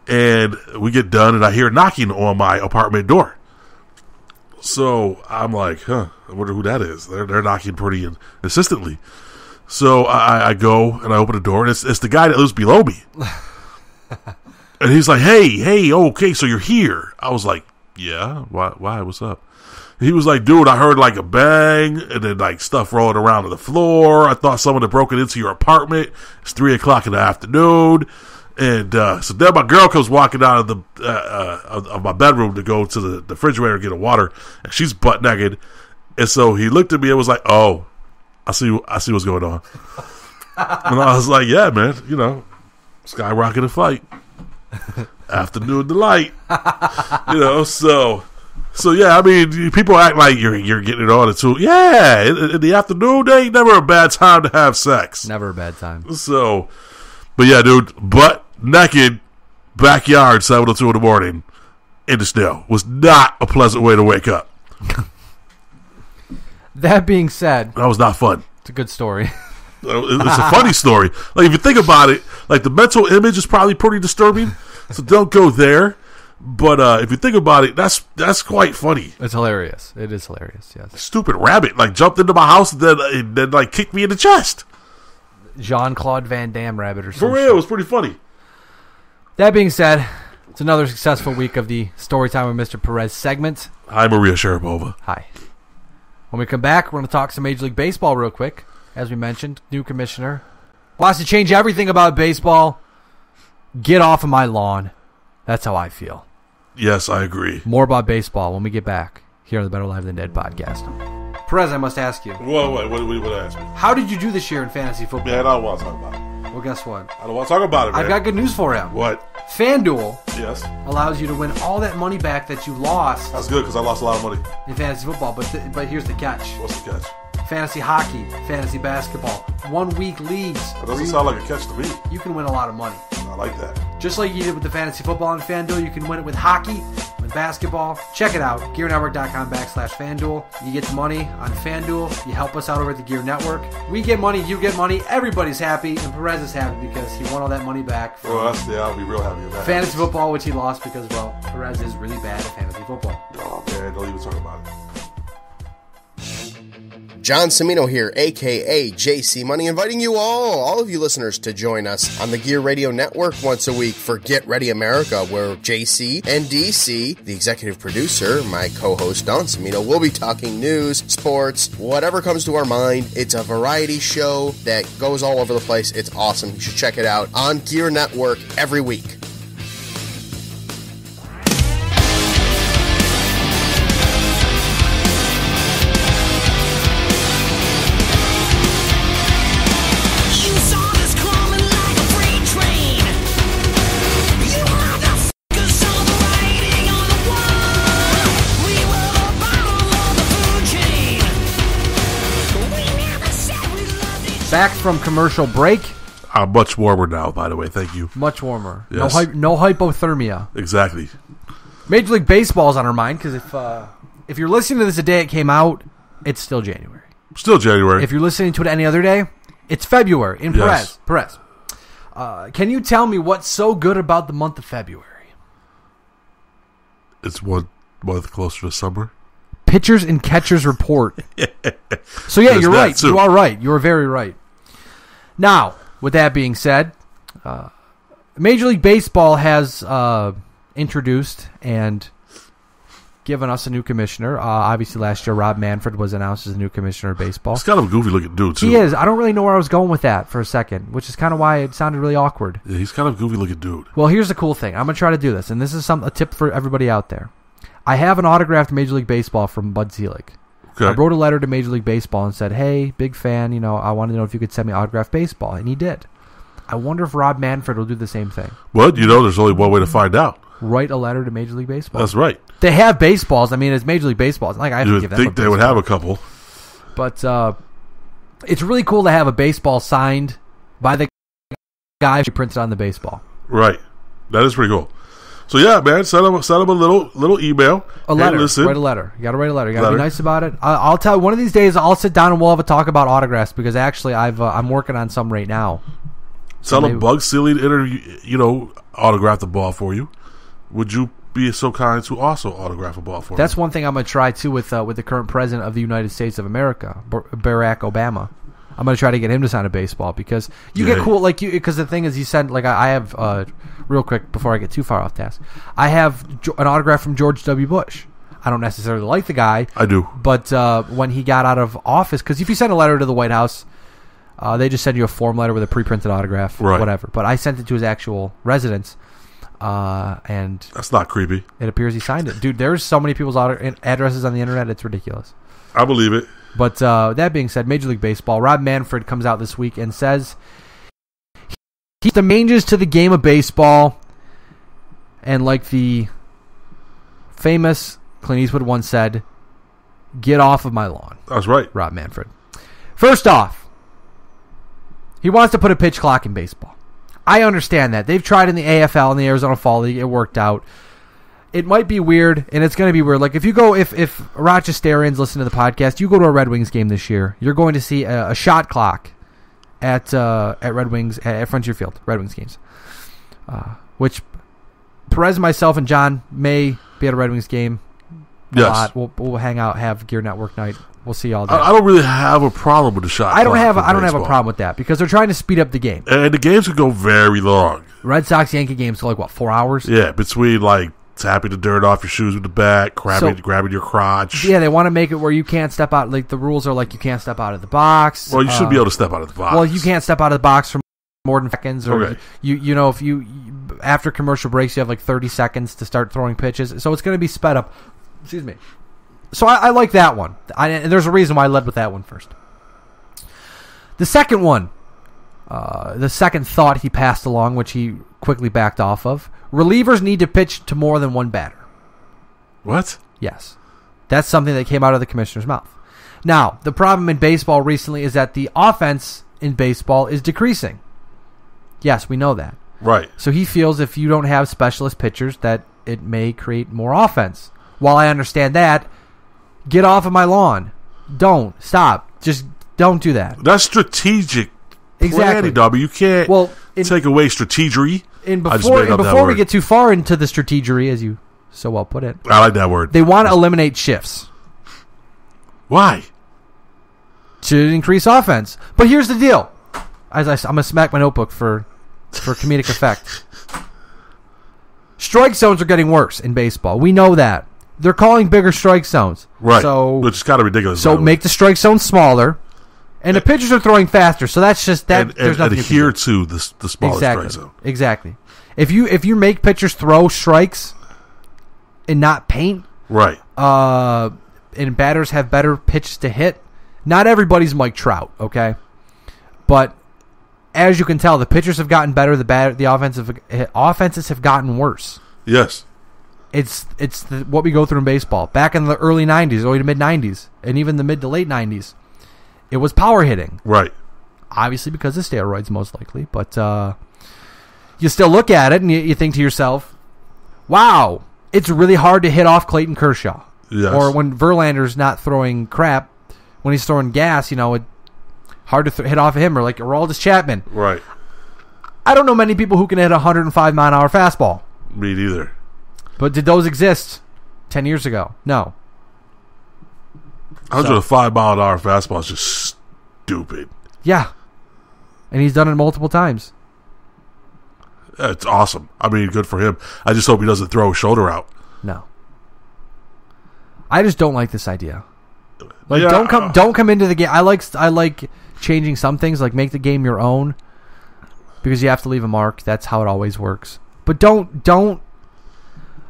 Speaker 2: and we get done, and I hear knocking on my apartment door. So I'm like, I wonder who that is. They're knocking pretty insistently. So I go and I open the door, and it's the guy that lives below me. And he's like, hey, okay, so you're here. I was like, yeah, why, what's up? He was like, dude, I heard like a bang and then like stuff rolling around on the floor. I thought someone had broken into your apartment. It's 3 o'clock in the afternoon. And so then my girl comes walking out of of my bedroom to go to the refrigerator to get a water, and she's butt naked. And so he looked at me and was like, "Oh, I see what's going on." And I was like, "Yeah, man, you know, skyrocketing fight, afternoon delight, you know." So So yeah, I mean, people act like you're getting it on. Yeah, in the afternoon, there ain't never a bad time to have sex.
Speaker 3: Never a bad time.
Speaker 2: So, but yeah, dude, butt naked, backyard, 7:02 in the morning, in the snow was not a pleasant way to wake up.
Speaker 3: That being said,
Speaker 2: that was not fun.
Speaker 3: It's a good story.
Speaker 2: It's a funny story. Like if you think about it, like the mental image is probably pretty disturbing. So don't go there. But if you think about it, that's quite funny.
Speaker 3: It's hilarious. It is hilarious. Yes.
Speaker 2: Stupid rabbit like jumped into my house and then like kicked me in the chest.
Speaker 3: Jean-Claude Van Damme rabbit or something.
Speaker 2: For real, it was pretty funny.
Speaker 3: That being said, it's another successful week of the Storytime with Mr. Perez segment.
Speaker 2: Hi, Maria Sharapova.
Speaker 3: Hi. When we come back, we're going to talk some Major League Baseball real quick. As we mentioned, new commissioner wants to change everything about baseball. Get off of my lawn. That's how I feel.
Speaker 2: Yes, I agree.
Speaker 3: More about baseball when we get back here on the Better Live Than Dead podcast. Perez, I must ask you.
Speaker 2: What ask me?
Speaker 3: How did you do this year in fantasy football?
Speaker 2: Yeah, I don't want to talk about it.
Speaker 3: Well, guess what?
Speaker 2: I don't want to talk about it, man.
Speaker 3: I've got good news for you.
Speaker 2: What?
Speaker 3: FanDuel
Speaker 2: Yes.
Speaker 3: allows you to win all that money back that you lost
Speaker 2: That's good because I lost a lot of money.
Speaker 3: in fantasy football. But here's the catch.
Speaker 2: What's the catch?
Speaker 3: Fantasy hockey, fantasy basketball, 1 week leagues.
Speaker 2: That doesn't sound like a catch to me.
Speaker 3: You can win a lot of money.
Speaker 2: I like that.
Speaker 3: Just like you did with the fantasy football on FanDuel, you can win it with hockey, with basketball. Check it out, GearNetwork.com/FanDuel. You get the money on FanDuel. You help us out over at the Gear Network. We get money, you get money. Everybody's happy, and Perez is happy because he won all that money back from
Speaker 2: I'll be real happy with that.
Speaker 3: fantasy football, which he lost because, well, Perez is really bad at fantasy football.
Speaker 2: Oh, man, don't even talk about it.
Speaker 1: John Cimino here, a.k.a. JC Money, inviting you all of you listeners, to join us on the Gear Radio Network once a week for Get Ready America, where JC and DC, the executive producer, my co-host Don Cimino, will be talking news, sports, whatever comes to our mind. It's a variety show that goes all over the place. It's awesome. You should check it out on Gear Network every week.
Speaker 3: Back from commercial break.
Speaker 2: Much warmer now, by the way. Thank you.
Speaker 3: Much warmer.
Speaker 2: Yes.
Speaker 3: No hypothermia.
Speaker 2: Exactly.
Speaker 3: Major League Baseball is on our mind because if you're listening to this the day it came out, it's still January.
Speaker 2: Still January.
Speaker 3: If you're listening to it any other day, it's February in
Speaker 2: Yes.
Speaker 3: Perez. Can you tell me what's so good about the month of February?
Speaker 2: It's 1 month closer to summer.
Speaker 3: Pitchers and catchers report. So yeah,
Speaker 2: There's
Speaker 3: you're
Speaker 2: that,
Speaker 3: right.
Speaker 2: too.
Speaker 3: You are right. You are very right. Now, with that being said, Major League Baseball has introduced and given us a new commissioner. Obviously, last year Rob Manfred was announced as the new commissioner of baseball.
Speaker 2: He's kind of a goofy looking dude, too.
Speaker 3: He is. I don't really know where I was going with that for a second, which is kind of why it sounded really awkward.
Speaker 2: Yeah, he's kind of a goofy looking dude.
Speaker 3: Well, here's the cool thing. I'm going to try to do this, and this is a tip for everybody out there. I have an autographed Major League Baseball from Bud Selig.
Speaker 2: Okay.
Speaker 3: I wrote a letter to Major League Baseball and said, hey, big fan, I wanted to know if you could send me autographed baseball. And he did. I wonder if Rob Manfred will do the same thing.
Speaker 2: Well, there's only one way to find out.
Speaker 3: Write a letter to Major League Baseball.
Speaker 2: That's right.
Speaker 3: They have baseballs. I mean, it's Major League Baseball. It's not like I have
Speaker 2: You
Speaker 3: to
Speaker 2: would
Speaker 3: give them
Speaker 2: think they would have a couple.
Speaker 3: But it's really cool to have a baseball signed by the guy who printed on the baseball.
Speaker 2: Right. That is pretty cool. So yeah, man, send him a little email.
Speaker 3: A letter.
Speaker 2: Hey, listen.
Speaker 3: Write a letter. You got to write a letter. You got to be
Speaker 2: Letter.
Speaker 3: nice about it. I'll tell you, one of these days I'll sit down and we'll have a talk about autographs because actually I'm working on some right now.
Speaker 2: Tell
Speaker 3: So
Speaker 2: him Bug Silly to autograph the ball for you. Would you be so kind to also autograph a ball for
Speaker 3: That's
Speaker 2: me?
Speaker 3: one thing I'm going to try too with the current president of the United States of America, Barack Obama. I'm going to try to get him to sign a baseball because you get cool because the thing is he sent I have real quick before I get too far off task. I have an autograph from George W. Bush. I don't necessarily like the guy.
Speaker 2: I do.
Speaker 3: But when he got out of office, because if you send a letter to the White House, they just send you a form letter with a pre-printed autograph,
Speaker 2: Right.
Speaker 3: whatever. But I sent it to his actual residence, and
Speaker 2: That's not creepy.
Speaker 3: it appears he signed it. Dude, there's so many people's addresses on the internet, it's ridiculous.
Speaker 2: I believe it.
Speaker 3: But that being said, Major League Baseball, Rob Manfred comes out this week and says he's the changes to the game of baseball, and like the famous Clint Eastwood once said, "Get off of my lawn."
Speaker 2: That's right.
Speaker 3: Rob Manfred. First off, he wants to put a pitch clock in baseball. I understand that. They've tried in the AFL and the Arizona Fall League. It worked out. It might be weird, and it's going to be weird. Like if Rochesterians listen to the podcast, you go to a Red Wings game this year, you're going to see a shot clock at Red Wings at Frontier Field, Red Wings games. Which Perez, myself, and John may be at a Red Wings game.
Speaker 2: Yes.
Speaker 3: We'll hang out, have Gear Network night. We'll see y'all there.
Speaker 2: I don't really have a problem with the shot.
Speaker 3: I don't have a problem with that because they're trying to speed up the game.
Speaker 2: And the games could go very long.
Speaker 3: Red Sox Yankee games go 4 hours?
Speaker 2: Yeah, between tapping the dirt off your shoes with the bat, grabbing your crotch.
Speaker 3: Yeah, they want to make it where you can't step out. Like the rules are you can't step out of the box.
Speaker 2: Well, you should be able to step out of the box.
Speaker 3: Well, you can't step out of the box for more than seconds. Or
Speaker 2: okay.
Speaker 3: If you after commercial breaks, you have 30 seconds to start throwing pitches. So it's going to be sped up. Excuse me. So I like that one. And there's a reason why I led with that one first. The second one, the second thought he passed along, which he quickly backed off of, relievers need to pitch to more than one batter.
Speaker 2: What?
Speaker 3: Yes. That's something that came out of the commissioner's mouth. Now, the problem in baseball recently is that the offense in baseball is decreasing. Yes, we know that.
Speaker 2: Right.
Speaker 3: So he feels if you don't have specialist pitchers that it may create more offense. While I understand that, get off of my lawn. Don't. Stop. Just don't do that.
Speaker 2: That's strategic
Speaker 3: Exactly.
Speaker 2: planning, you can't take away strategery.
Speaker 3: And before we get too far into the strategery, as you so well put it,
Speaker 2: I like that word.
Speaker 3: They want to eliminate shifts.
Speaker 2: Why?
Speaker 3: To increase offense. But here's the deal. I'm going to smack my notebook for comedic effect. Strike zones are getting worse in baseball. We know that. They're calling bigger strike zones.
Speaker 2: Right.
Speaker 3: So,
Speaker 2: which is kind of ridiculous.
Speaker 3: So make the strike zone smaller. And the pitchers are throwing faster. So that's just that. There's nothing
Speaker 2: adhere to the smaller strike zone.
Speaker 3: Exactly. If you make pitchers throw strikes and not paint.
Speaker 2: Right.
Speaker 3: And batters have better pitches to hit. Not everybody's Mike Trout, okay? But as you can tell, the pitchers have gotten better. The offenses have gotten worse.
Speaker 2: Yes.
Speaker 3: It's what we go through in baseball. Back in the early 90s, early to mid 90s, and even the mid to late 90s, it was power hitting.
Speaker 2: Right.
Speaker 3: Obviously because of steroids, most likely. But you still look at it and you think to yourself, wow, it's really hard to hit off Clayton Kershaw.
Speaker 2: Yes.
Speaker 3: Or when Verlander's not throwing crap, when he's throwing gas, it's hard to hit off of him. Or like Aroldis Chapman.
Speaker 2: Right.
Speaker 3: I don't know many people who can hit a 105-mile-an-hour fastball.
Speaker 2: Me neither.
Speaker 3: But did those exist 10 years ago? No.
Speaker 2: 105-mile-an-hour fastball is just stupid.
Speaker 3: Yeah. And he's done it multiple times.
Speaker 2: It's awesome. I mean, good for him. I just hope he doesn't throw his shoulder out.
Speaker 3: No. I just don't like this idea.
Speaker 2: Yeah.
Speaker 3: Don't come into the game. I like changing some things, like make the game your own, because you have to leave a mark. That's how it always works. But don't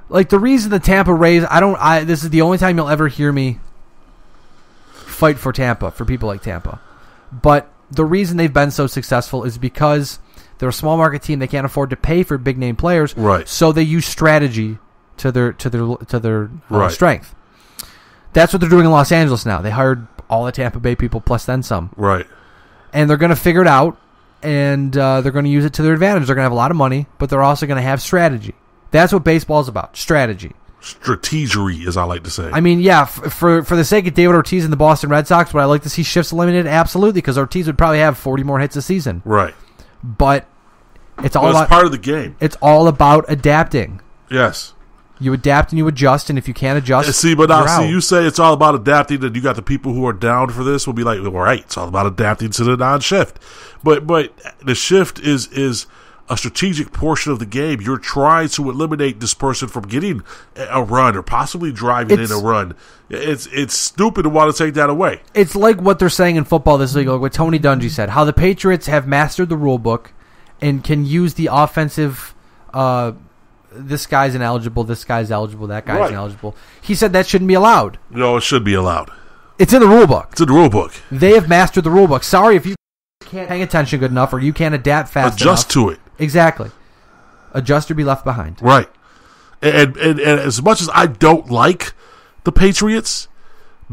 Speaker 3: like the reason the Tampa Rays. This is the only time you'll ever hear me fight for Tampa, for people like Tampa. But the reason they've been so successful is because they're a small market team. They can't afford to pay for big name players,
Speaker 2: right? So
Speaker 3: they use strategy to their
Speaker 2: right.
Speaker 3: strength. That's what they're doing in Los Angeles now. They hired all the Tampa Bay people plus then some.
Speaker 2: Right.
Speaker 3: And they're going to figure it out, and they're going to use it to their advantage. They're going to have a lot of money, but they're also going to have strategy. That's what baseball is about, strategy.
Speaker 2: Strategery, as I like to say.
Speaker 3: I mean, yeah, for the sake of David Ortiz and the Boston Red Sox, would I like to see shifts eliminated? Absolutely, because Ortiz would probably have 40 more hits a season.
Speaker 2: Right.
Speaker 3: But it's about
Speaker 2: part of the game.
Speaker 3: It's all about adapting.
Speaker 2: Yes.
Speaker 3: You adapt and you adjust, and if you can't adjust,
Speaker 2: you say it's all about adapting, and you got the people who are down for this will be like, all right, it's all about adapting to the non-shift. But the shift is a strategic portion of the game. You're trying to eliminate this person from getting a run or possibly driving in a run. It's stupid to want to take that away.
Speaker 3: It's like what they're saying in football this week, like what Tony Dungy said, how the Patriots have mastered the rule book and can use the offensive this guy's ineligible, this guy's eligible, that guy's ineligible. He said that shouldn't be allowed.
Speaker 2: No, it should be allowed.
Speaker 3: It's in the rule book.
Speaker 2: It's in the rule book.
Speaker 3: They have mastered the rule book. Sorry if you can't pay attention good enough or you can't adapt fast enough.
Speaker 2: Adjust to it.
Speaker 3: Exactly. Adjust or be left behind.
Speaker 2: Right. And as much as I don't like the Patriots,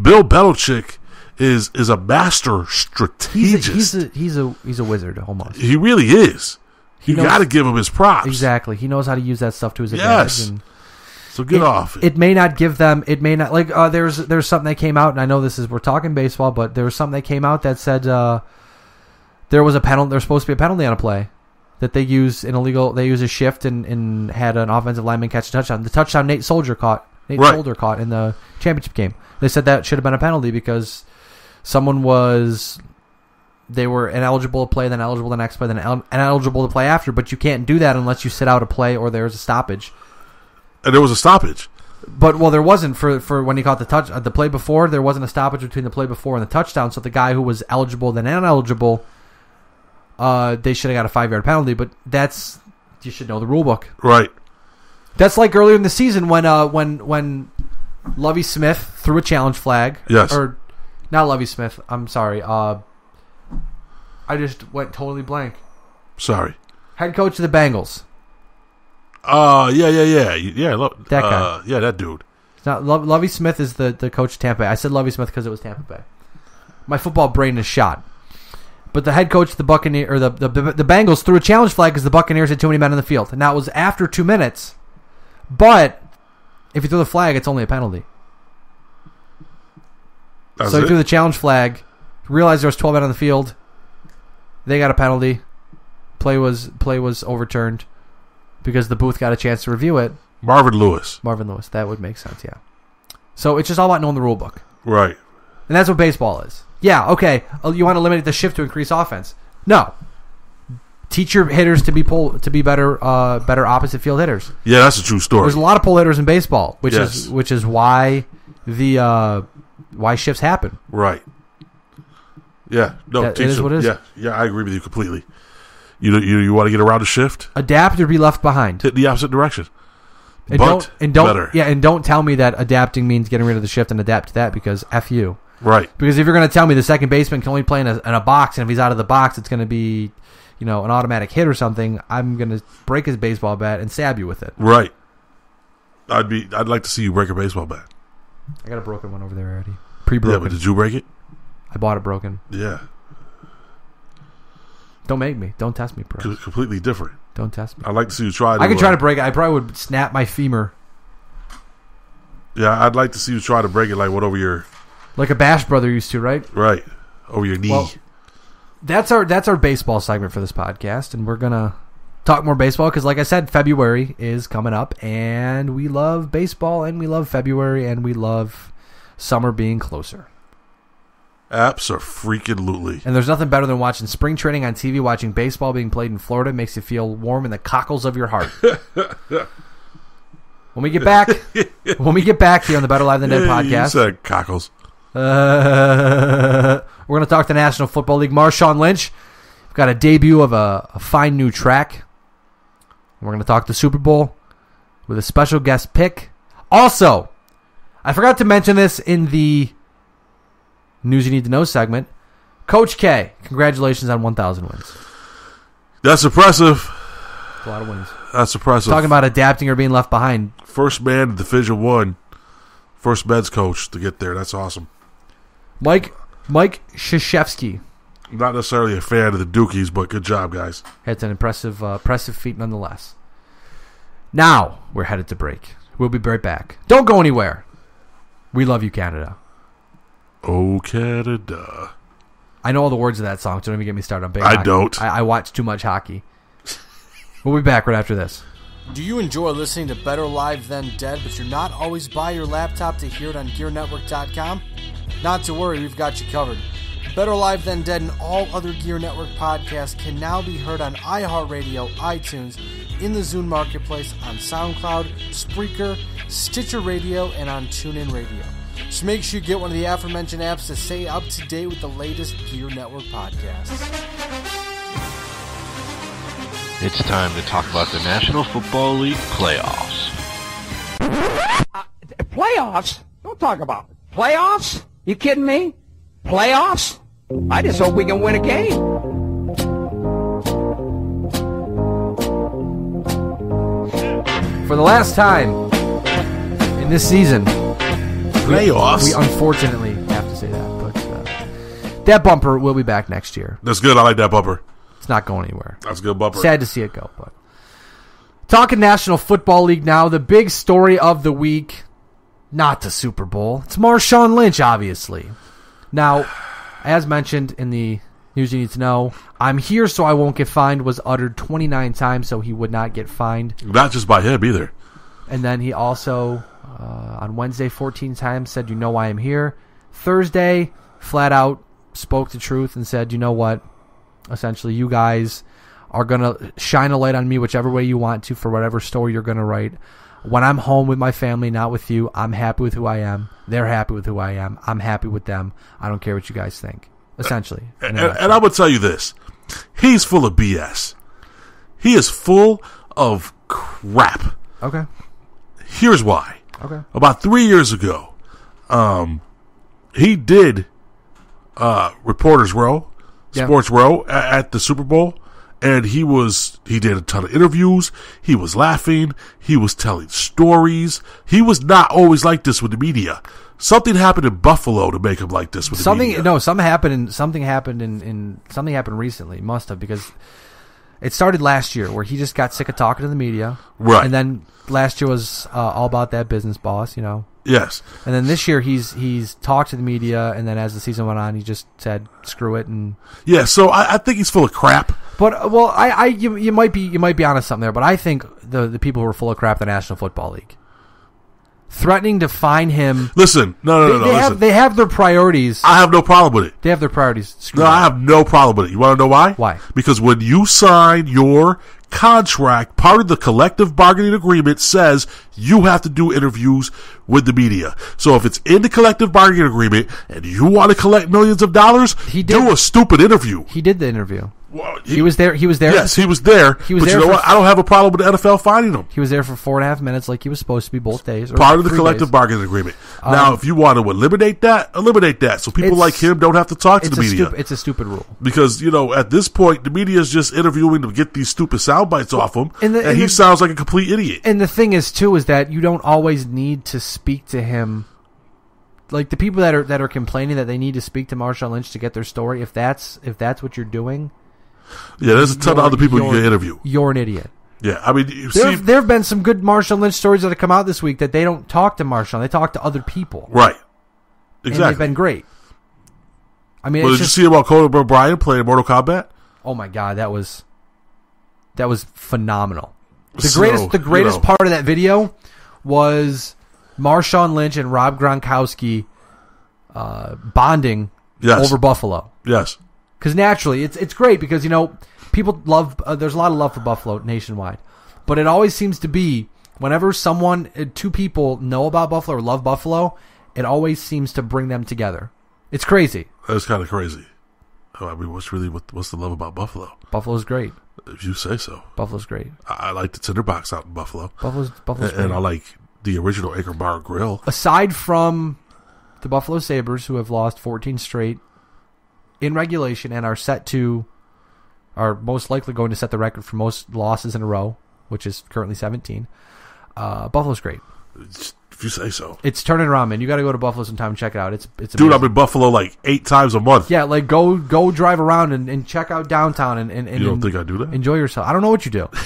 Speaker 2: Bill Belichick is a master strategist.
Speaker 3: He's a wizard almost.
Speaker 2: He really is. You got to give him his props.
Speaker 3: Exactly. He knows how to use that stuff to his advantage.
Speaker 2: Yes. So get off.
Speaker 3: It may not give them. It may not there's something that came out, and I know we're talking baseball, but there was something that came out that said there was a penalty. There's supposed to be a penalty on a play that they use an illegal. They use a shift and had an offensive lineman catch a touchdown. The touchdown Nate Solder caught in the championship game. They said that should have been a penalty because someone they were ineligible to play, then eligible the next play, then ineligible to play after. But you can't do that unless you sit out a play or there's a stoppage.
Speaker 2: And there was a stoppage.
Speaker 3: But there wasn't for when he caught the play before. There wasn't a stoppage between the play before and the touchdown. So the guy who was eligible then ineligible, they should have got a 5-yard penalty. But you should know the rule book,
Speaker 2: right?
Speaker 3: That's like earlier in the season when Lovie Smith threw a challenge flag.
Speaker 2: Yes,
Speaker 3: or not Lovie Smith. I'm sorry. I just went totally blank.
Speaker 2: Sorry.
Speaker 3: Head coach of the Bengals.
Speaker 2: Yeah.
Speaker 3: That guy.
Speaker 2: Yeah, that dude.
Speaker 3: It's not Lovie Smith is the coach of Tampa Bay. I said Lovie Smith because it was Tampa Bay. My football brain is shot. But the head coach of the Buccaneers or the Bengals threw a challenge flag because the Buccaneers had too many men in the field, and that was after 2 minutes. But if you throw the flag, it's only a penalty. So he threw the challenge flag, realized there was 12 men on the field. They got a penalty. Play was overturned. Because the booth got a chance to review it.
Speaker 2: Marvin Lewis.
Speaker 3: That would make sense, yeah. So it's just all about knowing the rule book.
Speaker 2: Right.
Speaker 3: And that's what baseball is. Yeah, okay. You want to eliminate the shift to increase offense. No. Teach your hitters to be better opposite field hitters.
Speaker 2: Yeah, that's a true story.
Speaker 3: There's a lot of pull hitters in baseball, which is why why shifts happen.
Speaker 2: Right. Yeah. No,
Speaker 3: it is what it is.
Speaker 2: Yeah, I agree with you completely. You want to get around the shift?
Speaker 3: Adapt or be left behind.
Speaker 2: Hit the opposite direction.
Speaker 3: And don't tell me that adapting means getting rid of the shift and adapt to that because F you.
Speaker 2: Right.
Speaker 3: Because if you're going to tell me the second baseman can only play in a box, and if he's out of the box, it's going to be, an automatic hit or something, I'm going to break his baseball bat and stab you with it.
Speaker 2: Right. I'd like to see you break a baseball bat.
Speaker 3: I got a broken one over there already. Pre-broken.
Speaker 2: Yeah, but did you break it?
Speaker 3: I bought it broken.
Speaker 2: Yeah.
Speaker 3: Don't make me. Don't test me, bro.
Speaker 2: Completely different.
Speaker 3: Don't test me.
Speaker 2: I'd like to see you try to...
Speaker 3: I could try to break it. I probably would snap my femur.
Speaker 2: Yeah, I'd like to see you try to break it like what over your...
Speaker 3: Like a Bash brother used to, right?
Speaker 2: Right. Over your knee.
Speaker 3: Well, that's our baseball segment for this podcast, and we're going to talk more baseball because, like I said, February is coming up, and we love baseball, and we love February, and we love summer being closer.
Speaker 2: Abso-freaking-lutely.
Speaker 3: And there's nothing better than watching spring training on TV, watching baseball being played in Florida. It makes you feel warm in the cockles of your heart. When we get back here on the Better Live Than Dead podcast.
Speaker 2: You said cockles.
Speaker 3: We're going to talk the National Football League. Marshawn Lynch. We've got a debut of a fine new track. We're going to talk the Super Bowl with a special guest pick. Also, I forgot to mention this in the News You Need to Know segment. Coach K, congratulations on 1,000 wins.
Speaker 2: That's impressive.
Speaker 3: A lot of wins.
Speaker 2: That's impressive.
Speaker 3: Talking about adapting or being left behind.
Speaker 2: First man in Division 1. First men's coach to get there. That's awesome.
Speaker 3: Mike Krzyzewski.
Speaker 2: I'm not necessarily a fan of the Dukies, but good job, guys.
Speaker 3: It's an impressive feat nonetheless. Now, we're headed to break. We'll be right back. Don't go anywhere. We love you, Canada.
Speaker 2: Oh, Canada.
Speaker 3: I know all the words of that song, so don't even get me started on baseball.
Speaker 2: I don't.
Speaker 3: I watch too much hockey. We'll be back right after this.
Speaker 5: Do you enjoy listening to Better Live Than Dead, but you're not always by your laptop to hear it on GearNetwork.com? Not to worry, we've got you covered. Better Live Than Dead and all other Gear Network podcasts can now be heard on iHeartRadio, iTunes, in the Zune Marketplace, on SoundCloud, Spreaker, Stitcher Radio, and on TuneIn Radio. So make sure you get one of the aforementioned apps to stay up to date with the latest Gear Network podcasts.
Speaker 7: It's time to talk about the National Football League playoffs.
Speaker 8: Playoffs? Don't talk about it. Playoffs? You kidding me? Playoffs? I just hope we can win a game.
Speaker 3: For the last time in this season,
Speaker 2: Playoffs.
Speaker 3: We unfortunately have to say that, but that bumper will be back next year.
Speaker 2: That's good. I like that bumper.
Speaker 3: It's not going anywhere.
Speaker 2: That's a good bumper.
Speaker 3: Sad to see it go, but talking National Football League now. The big story of the week, not the Super Bowl. It's Marshawn Lynch, obviously. Now, as mentioned in the news you need to know, I'm here so I won't get fined was uttered 29 times so he would not get fined.
Speaker 2: Not just by him either.
Speaker 3: And then he also, on Wednesday, 14 times said, you know why I'm here. Thursday, flat out spoke the truth and said, you know what? Essentially, you guys are going to shine a light on me whichever way you want to for whatever story you're going to write. When I'm home with my family, not with you, I'm happy with who I am. They're happy with who I am. I'm happy with them. I don't care what you guys think, essentially.
Speaker 2: And I would tell you this. He's full of BS. He is full of crap.
Speaker 3: Okay.
Speaker 2: Here's why.
Speaker 3: Okay.
Speaker 2: About 3 years ago, he did Reporters Row, Sports Row at the Super Bowl, and he did a ton of interviews. He was laughing. He was telling stories. He was not always like this with the media. Something happened in Buffalo to make him like this with the media.
Speaker 3: No, something happened recently. Must have, because it started last year where he just got sick of talking to the media.
Speaker 2: Right.
Speaker 3: And then last year was all about that business boss, you know.
Speaker 2: Yes.
Speaker 3: And then this year he's talked to the media, and then as the season went on, he just said screw it. And
Speaker 2: yeah, so I think he's full of crap.
Speaker 3: But well, you might be onto something there. But I think the people who are full of crap, the National Football League, threatening to fine him.
Speaker 2: Listen, no.
Speaker 3: They have their priorities.
Speaker 2: I have no problem with it.
Speaker 3: They have their priorities.
Speaker 2: I have no problem with it. You want to know why?
Speaker 3: Why?
Speaker 2: Because when you sign your contract, part of the collective bargaining agreement says you have to do interviews with the media. So if it's in the collective bargaining agreement and you want to collect millions of dollars, do a stupid interview.
Speaker 3: He did the interview.
Speaker 2: Well,
Speaker 3: he was there.
Speaker 2: Yes, he was there.
Speaker 3: He was
Speaker 2: but
Speaker 3: there.
Speaker 2: You know what? I don't have a problem with the NFL finding him.
Speaker 3: He was there for 4.5 minutes, like he was supposed to be both days.
Speaker 2: Part of the collective bargaining agreement. Now, if you want to eliminate that, so people like him don't have to talk to the media.
Speaker 3: It's a stupid rule.
Speaker 2: Because, at this point, the media is just interviewing to get these stupid sound bites off him, and he sounds like a complete idiot.
Speaker 3: And the thing is, too, is that you don't always need to speak to him. Like, the people that are complaining that they need to speak to Marshawn Lynch to get their story, if that's what you're doing.
Speaker 2: Yeah, there's a ton of other people you can interview.
Speaker 3: You're an idiot.
Speaker 2: Yeah, I mean,
Speaker 3: there have been some good Marshawn Lynch stories that have come out this week that they don't talk to Marshawn. They talk to other people.
Speaker 2: Right. Exactly.
Speaker 3: And they've been great. I mean,
Speaker 2: did you see about Conan O'Brien playing Mortal Kombat?
Speaker 3: Oh my God, that was phenomenal. The greatest part of that video was Marshawn Lynch and Rob Gronkowski bonding over Buffalo.
Speaker 2: Yes.
Speaker 3: Because naturally, it's great because, people love, there's a lot of love for Buffalo nationwide. But it always seems to be, whenever two people know about Buffalo or love Buffalo, it always seems to bring them together. It's crazy.
Speaker 2: That's kind of crazy. I mean, what's the love about Buffalo?
Speaker 3: Buffalo's great.
Speaker 2: If you say so.
Speaker 3: Buffalo's great.
Speaker 2: I like the Tinderbox out in Buffalo.
Speaker 3: Buffalo's great.
Speaker 2: And I like the original Acre Bar Grill.
Speaker 3: Aside from the Buffalo Sabres, who have lost 14 straight in regulation and are most likely going to set the record for most losses in a row, which is currently 17. Buffalo's great.
Speaker 2: If you say so.
Speaker 3: It's turning around, man. You got to go to Buffalo sometime and check it out. It's amazing.
Speaker 2: Dude, I'm in Buffalo like 8 times a month.
Speaker 3: Yeah, like go drive around and check out downtown and
Speaker 2: you don't think I do that?
Speaker 3: Enjoy yourself. I don't know what you do. Do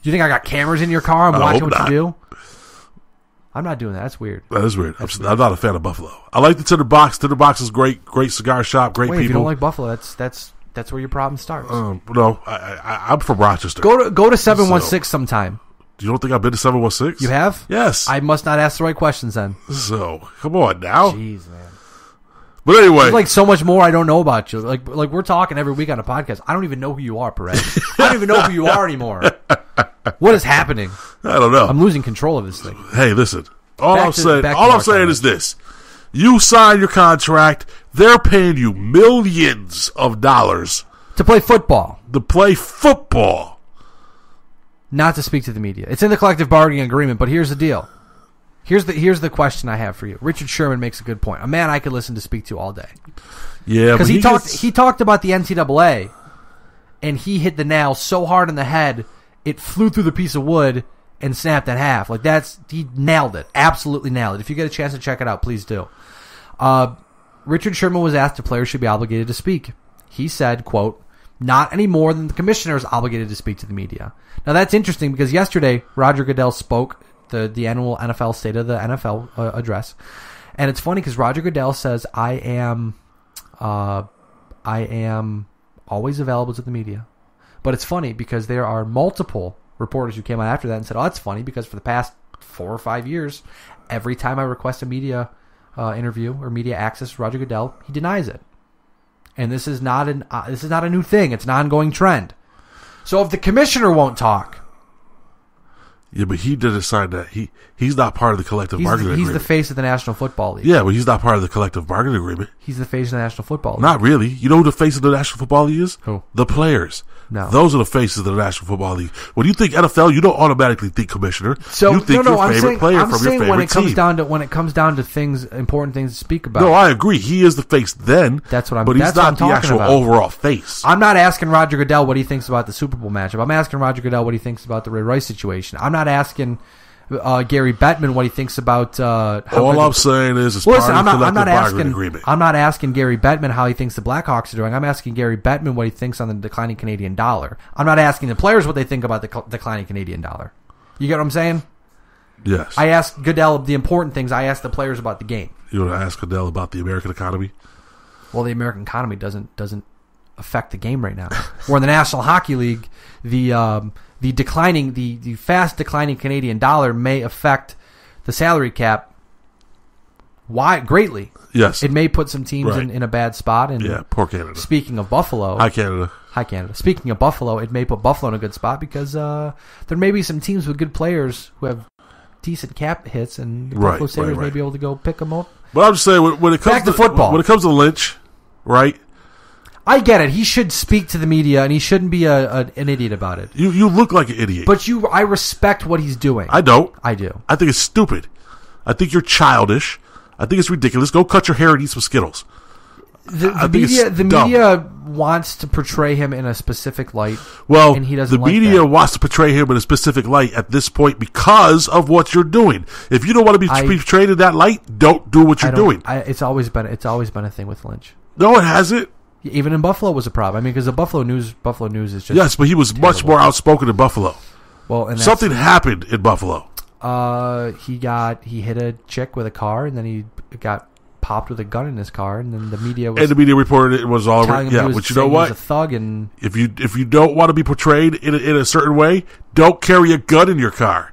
Speaker 3: you think I got cameras in your car? I'm watching what you do. I'm not doing that. That's weird.
Speaker 2: That is weird. I'm not a fan of Buffalo. I like the Tinderbox. Tinderbox is great cigar shop, great people.
Speaker 3: If you don't like Buffalo, that's where your problem starts.
Speaker 2: No, I'm from Rochester.
Speaker 3: Go to 716 sometime.
Speaker 2: You don't think I've been to 716?
Speaker 3: You have?
Speaker 2: Yes.
Speaker 3: I must not ask the right questions then.
Speaker 2: So, come on now.
Speaker 3: Jeez, man.
Speaker 2: But anyway.
Speaker 3: There's like so much more I don't know about you. Like we're talking every week on a podcast. I don't even know who you are, Perez. I don't even know who you are anymore. What is happening?
Speaker 2: I don't know.
Speaker 3: I'm losing control of this thing.
Speaker 2: Hey, listen. All I'm saying is this. You sign your contract. They're paying you millions of dollars.
Speaker 3: To play football. Not to speak to the media. It's in the collective bargaining agreement, but here's the deal. Here's the question I have for you. Richard Sherman makes a good point. A man I could listen to speak to all day.
Speaker 2: Yeah,
Speaker 3: because he talked about the NCAA, and he hit the nail so hard in the head, it flew through the piece of wood, and snapped in half. Like he nailed it. Absolutely nailed it. If you get a chance to check it out, please do. Richard Sherman was asked if players should be obligated to speak. He said, quote, "Not any more than the commissioner is obligated to speak to the media." Now that's interesting because yesterday Roger Goodell spoke the annual NFL State of the NFL address, and it's funny because Roger Goodell says, "I am always available to the media," but it's funny because there are multiple reporters who came out after that and said, "Oh, that's funny because for the past 4 or 5 years, every time I request a media interview or media access, Roger Goodell, he denies it." And this is not a new thing. It's an ongoing trend. So if the commissioner won't talk,
Speaker 2: yeah, but he did decide that he's not part of the collective bargaining agreement.
Speaker 3: He's the face of the National Football League.
Speaker 2: Yeah, but he's not part of the collective bargaining agreement.
Speaker 3: He's the face of the National Football League.
Speaker 2: Not really. You know who the face of the National Football League is?
Speaker 3: Who?
Speaker 2: The players.
Speaker 3: No.
Speaker 2: Those are the faces of the National Football League. When you think NFL, you don't automatically think commissioner.
Speaker 3: So
Speaker 2: you think your favorite player from your favorite
Speaker 3: when it comes
Speaker 2: team.
Speaker 3: when it comes down to things, important things to speak about.
Speaker 2: No, I agree. He is the face then.
Speaker 3: That's what I'm.
Speaker 2: But he's
Speaker 3: that's what I'm
Speaker 2: not the
Speaker 3: talking
Speaker 2: actual
Speaker 3: about.
Speaker 2: overall face.
Speaker 3: I'm not asking Roger Goodell what he thinks about the Super Bowl matchup. I'm asking Roger Goodell what he thinks about the Ray Rice situation. I'm not asking Gary Bettman what he thinks about.
Speaker 2: All I'm saying is, it's part of the collective bargaining agreement.
Speaker 3: I'm not asking Gary Bettman how he thinks the Blackhawks are doing. I'm asking Gary Bettman what he thinks on the declining Canadian dollar. I'm not asking the players what they think about the declining Canadian dollar. You get what I'm saying?
Speaker 2: Yes.
Speaker 3: I asked Goodell the important things. I asked the players about the game.
Speaker 2: You want to ask Goodell about the American economy?
Speaker 3: Well, the American economy doesn't affect the game right now. Or in the National Hockey League, the fast declining Canadian dollar may affect the salary cap greatly.
Speaker 2: Yes.
Speaker 3: It may put some teams in a bad spot. And
Speaker 2: yeah, poor Canada.
Speaker 3: Speaking of Buffalo.
Speaker 2: Hi, Canada.
Speaker 3: Hi, Canada. Speaking of Buffalo, it may put Buffalo in a good spot because there may be some teams with good players who have decent cap hits, and the Buffalo Sabres may be able to go pick them up.
Speaker 2: But I'm just saying, when it comes
Speaker 3: Back to football.
Speaker 2: When it comes to Lynch, right?
Speaker 3: I get it. He should speak to the media, and he shouldn't be an idiot about it.
Speaker 2: You look like an idiot.
Speaker 3: But I respect what he's doing.
Speaker 2: I don't.
Speaker 3: I do.
Speaker 2: I think it's stupid. I think you're childish. I think it's ridiculous. Go cut your hair and eat some Skittles.
Speaker 3: The media wants to portray him in a specific light.
Speaker 2: Well,
Speaker 3: and he doesn't
Speaker 2: the media wants to portray him in a specific light at this point because of what you're doing. If you don't want to be portrayed in that light, don't do what you're doing.
Speaker 3: It's always been a thing with Lynch.
Speaker 2: No, it hasn't.
Speaker 3: Even in Buffalo was a problem. I mean, because the Buffalo News is just
Speaker 2: yes, but he was
Speaker 3: terrible.
Speaker 2: Much more outspoken in Buffalo.
Speaker 3: Well, and
Speaker 2: something happened in Buffalo.
Speaker 3: He hit a chick with a car, and then he got popped with a gun in his car, and then the media
Speaker 2: reported it was all right. Yeah, but you know what?
Speaker 3: He was a thug, and
Speaker 2: if you don't want to be portrayed in a certain way, don't carry a gun in your car.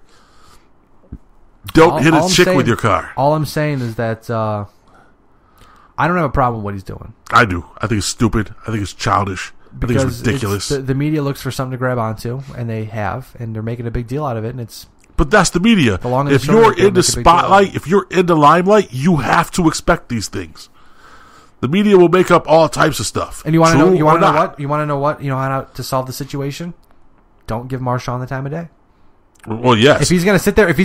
Speaker 2: Don't hit a chick with your car.
Speaker 3: All I'm saying is that I don't have a problem with what he's doing.
Speaker 2: I do. I think it's stupid. I think it's childish. I think it's ridiculous.
Speaker 3: The media looks for something to grab onto, and they have, and they're making a big deal out of it, and it's.
Speaker 2: But that's the media. If you're in the spotlight, if you're in the limelight, you have to expect these things. The media will make up all types of stuff.
Speaker 3: And you want to know? You want to know what? You want to know what? You know how to solve the situation? Don't give Marshawn the time of day.
Speaker 2: Well, yes.
Speaker 3: If he's going to sit there, if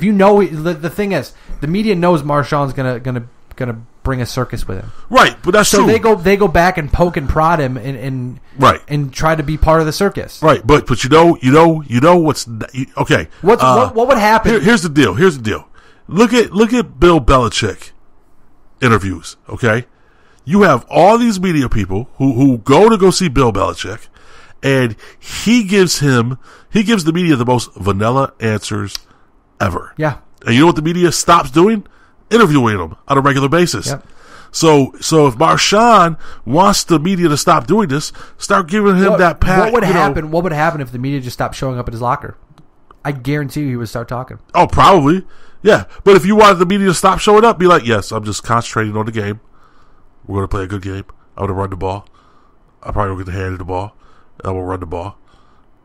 Speaker 3: you know, the thing is, the media knows Marshawn's gonna bring a circus with him.
Speaker 2: Right, but that's
Speaker 3: true.
Speaker 2: So
Speaker 3: they go back and poke and prod him and try to be part of the circus.
Speaker 2: Right, but you know what's okay.
Speaker 3: What would happen?
Speaker 2: Here's the deal. Look at Bill Belichick interviews. Okay, you have all these media people who go see Bill Belichick, and he gives the media the most vanilla answers ever.
Speaker 3: Yeah,
Speaker 2: and you know what the media stops doing? Interviewing him on a regular basis.
Speaker 3: Yep.
Speaker 2: So if Marshawn wants the media to stop doing this, start giving him that pat.
Speaker 3: What would happen? What would happen if the media just stopped showing up at his locker? I guarantee you he would start talking.
Speaker 2: Oh, probably. Yeah. But if you wanted the media to stop showing up, be like, yes, I'm just concentrating on the game. We're going to play a good game. I'm going to run the ball. I'm probably going to get the hand of the ball. And I'm going to run the ball.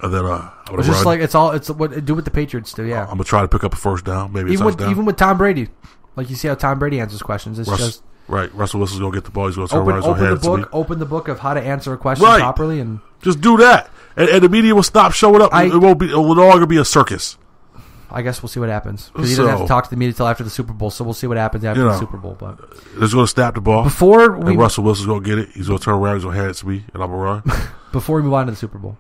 Speaker 2: And then I'm going to run.
Speaker 3: Like it's what do what the Patriots do. Yeah.
Speaker 2: I'm going to try to pick up a first down. Maybe
Speaker 3: even with Tom Brady. Like you see how Tom Brady answers questions. It's just
Speaker 2: right. Russell Wilson's gonna get the ball. He's gonna turn around.
Speaker 3: Open the book of how to answer a question properly, and
Speaker 2: just do that. And the media will stop showing up. It will no longer be a circus.
Speaker 3: I guess we'll see what happens because he doesn't have to talk to the media until after the Super Bowl. So we'll see what happens after the Super Bowl. But
Speaker 2: he's gonna snap the ball and Russell Wilson's gonna get it. He's gonna turn around. He's gonna hand it to me, and I'm gonna run.
Speaker 3: Before we move on to the Super Bowl,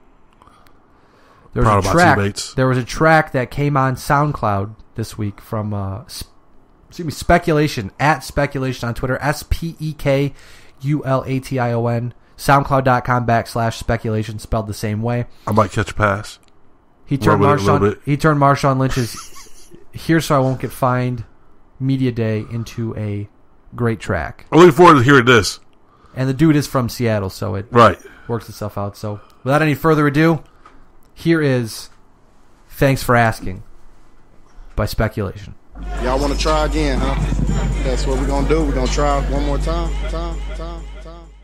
Speaker 2: Proud of my teammates.
Speaker 3: There was a track that came on SoundCloud this week from Speculation, at Speculation on Twitter, SPEKULATION, SoundCloud.com/speculation, spelled the same way.
Speaker 2: I might catch a pass.
Speaker 3: He turned Marshawn Lynch's "Here So I Won't Get Fined" Media Day into a great track.
Speaker 2: I'm looking forward to hearing this.
Speaker 3: And the dude is from Seattle, so it works itself out. So without any further ado, here is "Thanks for Asking" by Speculation.
Speaker 9: Y'all want to try again, huh? That's what we're going to do. We're going to try one more time.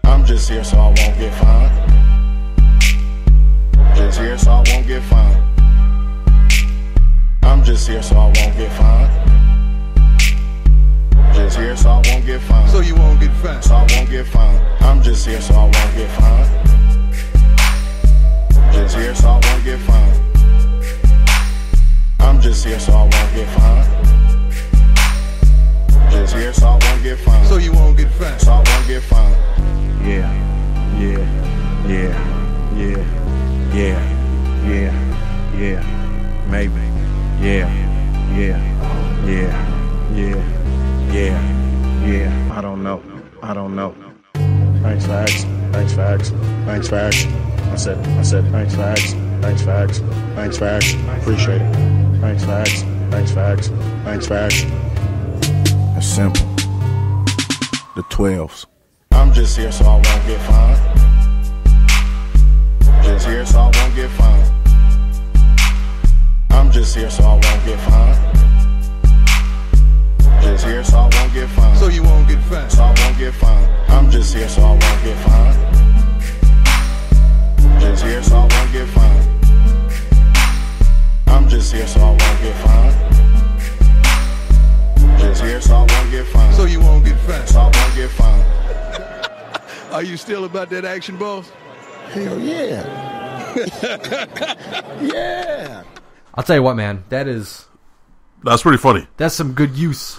Speaker 9: I'm just here so I won't get fined. Just here so I won't get fined. I'm just here so I won't get fined. Just here so I won't get fined.
Speaker 10: So you won't get fined.
Speaker 9: So I won't get fined. I'm just here so I won't get fined. Just here so I won't get fined. I'm just here so I won't get fined. Just here so I won't get fined.
Speaker 10: So you won't get fined.
Speaker 9: So I won't get fined.
Speaker 10: Yeah. Maybe. Yeah. I don't know. Thanks for asking. I said, thanks for asking. Appreciate it. Thanks for asking. It's simple. The 12s.
Speaker 9: I'm just here so I won't get fined. Just here so I won't get fined. I'm just here so I won't get fined. Just here so I won't get fined.
Speaker 10: So you won't get fined.
Speaker 9: So I won't get fined. I'm just here so I won't get fined. Just here so I won't get fined. I'm just here so I won't get fined. Just here so I won't get fined.
Speaker 10: So you won't get fined.
Speaker 9: So I won't get fined.
Speaker 10: Are you still about that action, boss?
Speaker 9: Hell yeah. Yeah.
Speaker 3: I'll tell you what, man. That's
Speaker 2: pretty funny.
Speaker 3: That's some good use.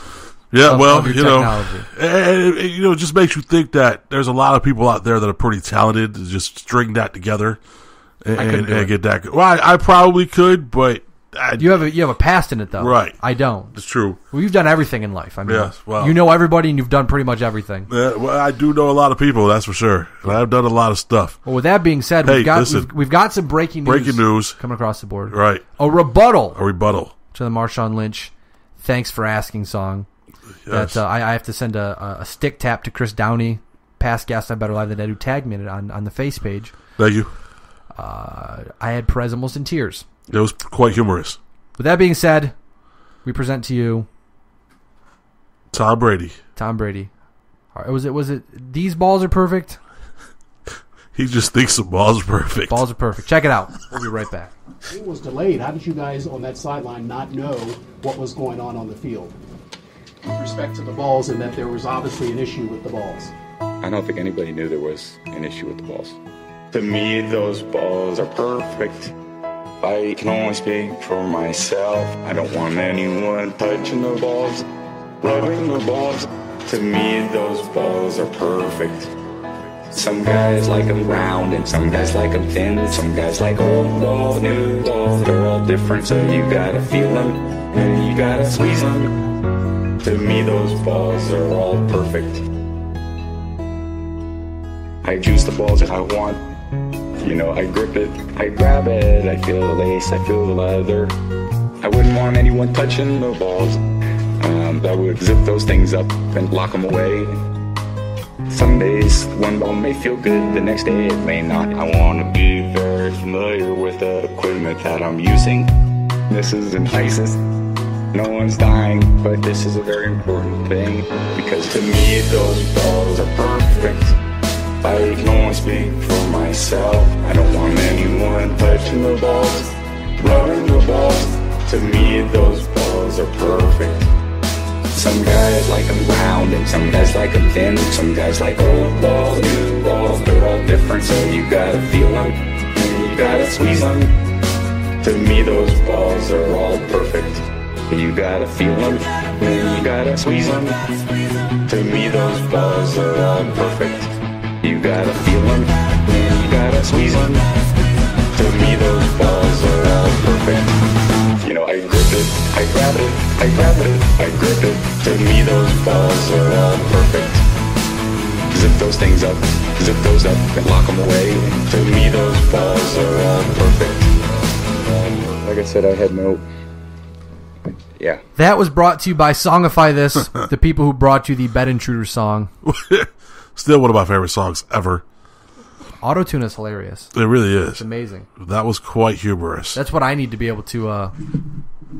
Speaker 2: Yeah,
Speaker 3: of your technology.
Speaker 2: And it just makes you think that there's a lot of people out there that are pretty talented to just string that together and get that good. Well, I probably could, but
Speaker 3: you have a past in it though,
Speaker 2: right?
Speaker 3: I don't.
Speaker 2: It's true.
Speaker 3: Well, you've done everything in life. I mean,
Speaker 2: yes, well,
Speaker 3: you know everybody, and you've done pretty much everything.
Speaker 2: Yeah, well, I do know a lot of people, that's for sure, and I've done a lot of stuff.
Speaker 3: Well, with that being said, we've got some breaking news coming across the board.
Speaker 2: Right,
Speaker 3: a rebuttal
Speaker 2: to
Speaker 3: the Marshawn Lynch "Thanks for Asking" song.
Speaker 2: Yes.
Speaker 3: That I have to send a stick tap to Chris Downey, past guest on Better Live Than Dead, who tagged me on the face page.
Speaker 2: Thank you.
Speaker 3: I had Perez almost in tears.
Speaker 2: It was quite humorous.
Speaker 3: With that being said, we present to you
Speaker 2: Tom Brady.
Speaker 3: Was it These Balls Are Perfect?
Speaker 2: He just thinks the balls are perfect.
Speaker 3: Balls are perfect. Check it out. We'll be right back.
Speaker 11: It was delayed. How did you guys on that sideline not know what was going on the field? With respect to the balls, and that there was obviously an issue with the balls.
Speaker 12: I don't think anybody knew there was an issue with the balls. To me, those balls are perfect. I can only speak for myself. I don't want anyone touching the balls, rubbing the balls. To me, those balls are perfect. Some guys like them round, and some guys like them thin. Some guys like old balls, new balls. They're all different, so you gotta feel them, and you gotta squeeze them. To me, those balls are all perfect. I juice the balls if I want. You know, I grip it, I grab it, I feel the lace, I feel the leather. I wouldn't want anyone touching the balls. I would zip those things up and lock them away. Some days, one ball may feel good, the next day it may not. I want to be very familiar with the equipment that I'm using. This isn't ISIS. No one's dying, but this is a very important thing, because to me those balls are perfect. I can only speak for myself. I don't want anyone touching the balls, rubbing the balls. To me those balls are perfect. Some guys like them round, and some guys like them thin. Some guys like old balls, new balls. They're all different, so you gotta feel them, and you gotta squeeze them. To me those balls are all perfect. You gotta feel them, and you gotta squeeze them. To me those balls are all perfect. You gotta feel them, and you gotta squeeze them. To me those balls are I grab it, I grip it. To me those balls are all perfect. Zip those things up, zip those up, and lock them away. To me those balls are all perfect. Like I said, I had no... Yeah.
Speaker 3: That was brought to you by Songify This, the people who brought you the Bed Intruder song.
Speaker 2: Still one of my favorite songs ever.
Speaker 3: Autotune is hilarious.
Speaker 2: It really is.
Speaker 3: It's amazing.
Speaker 2: That was quite humorous.
Speaker 3: That's what I need to be able to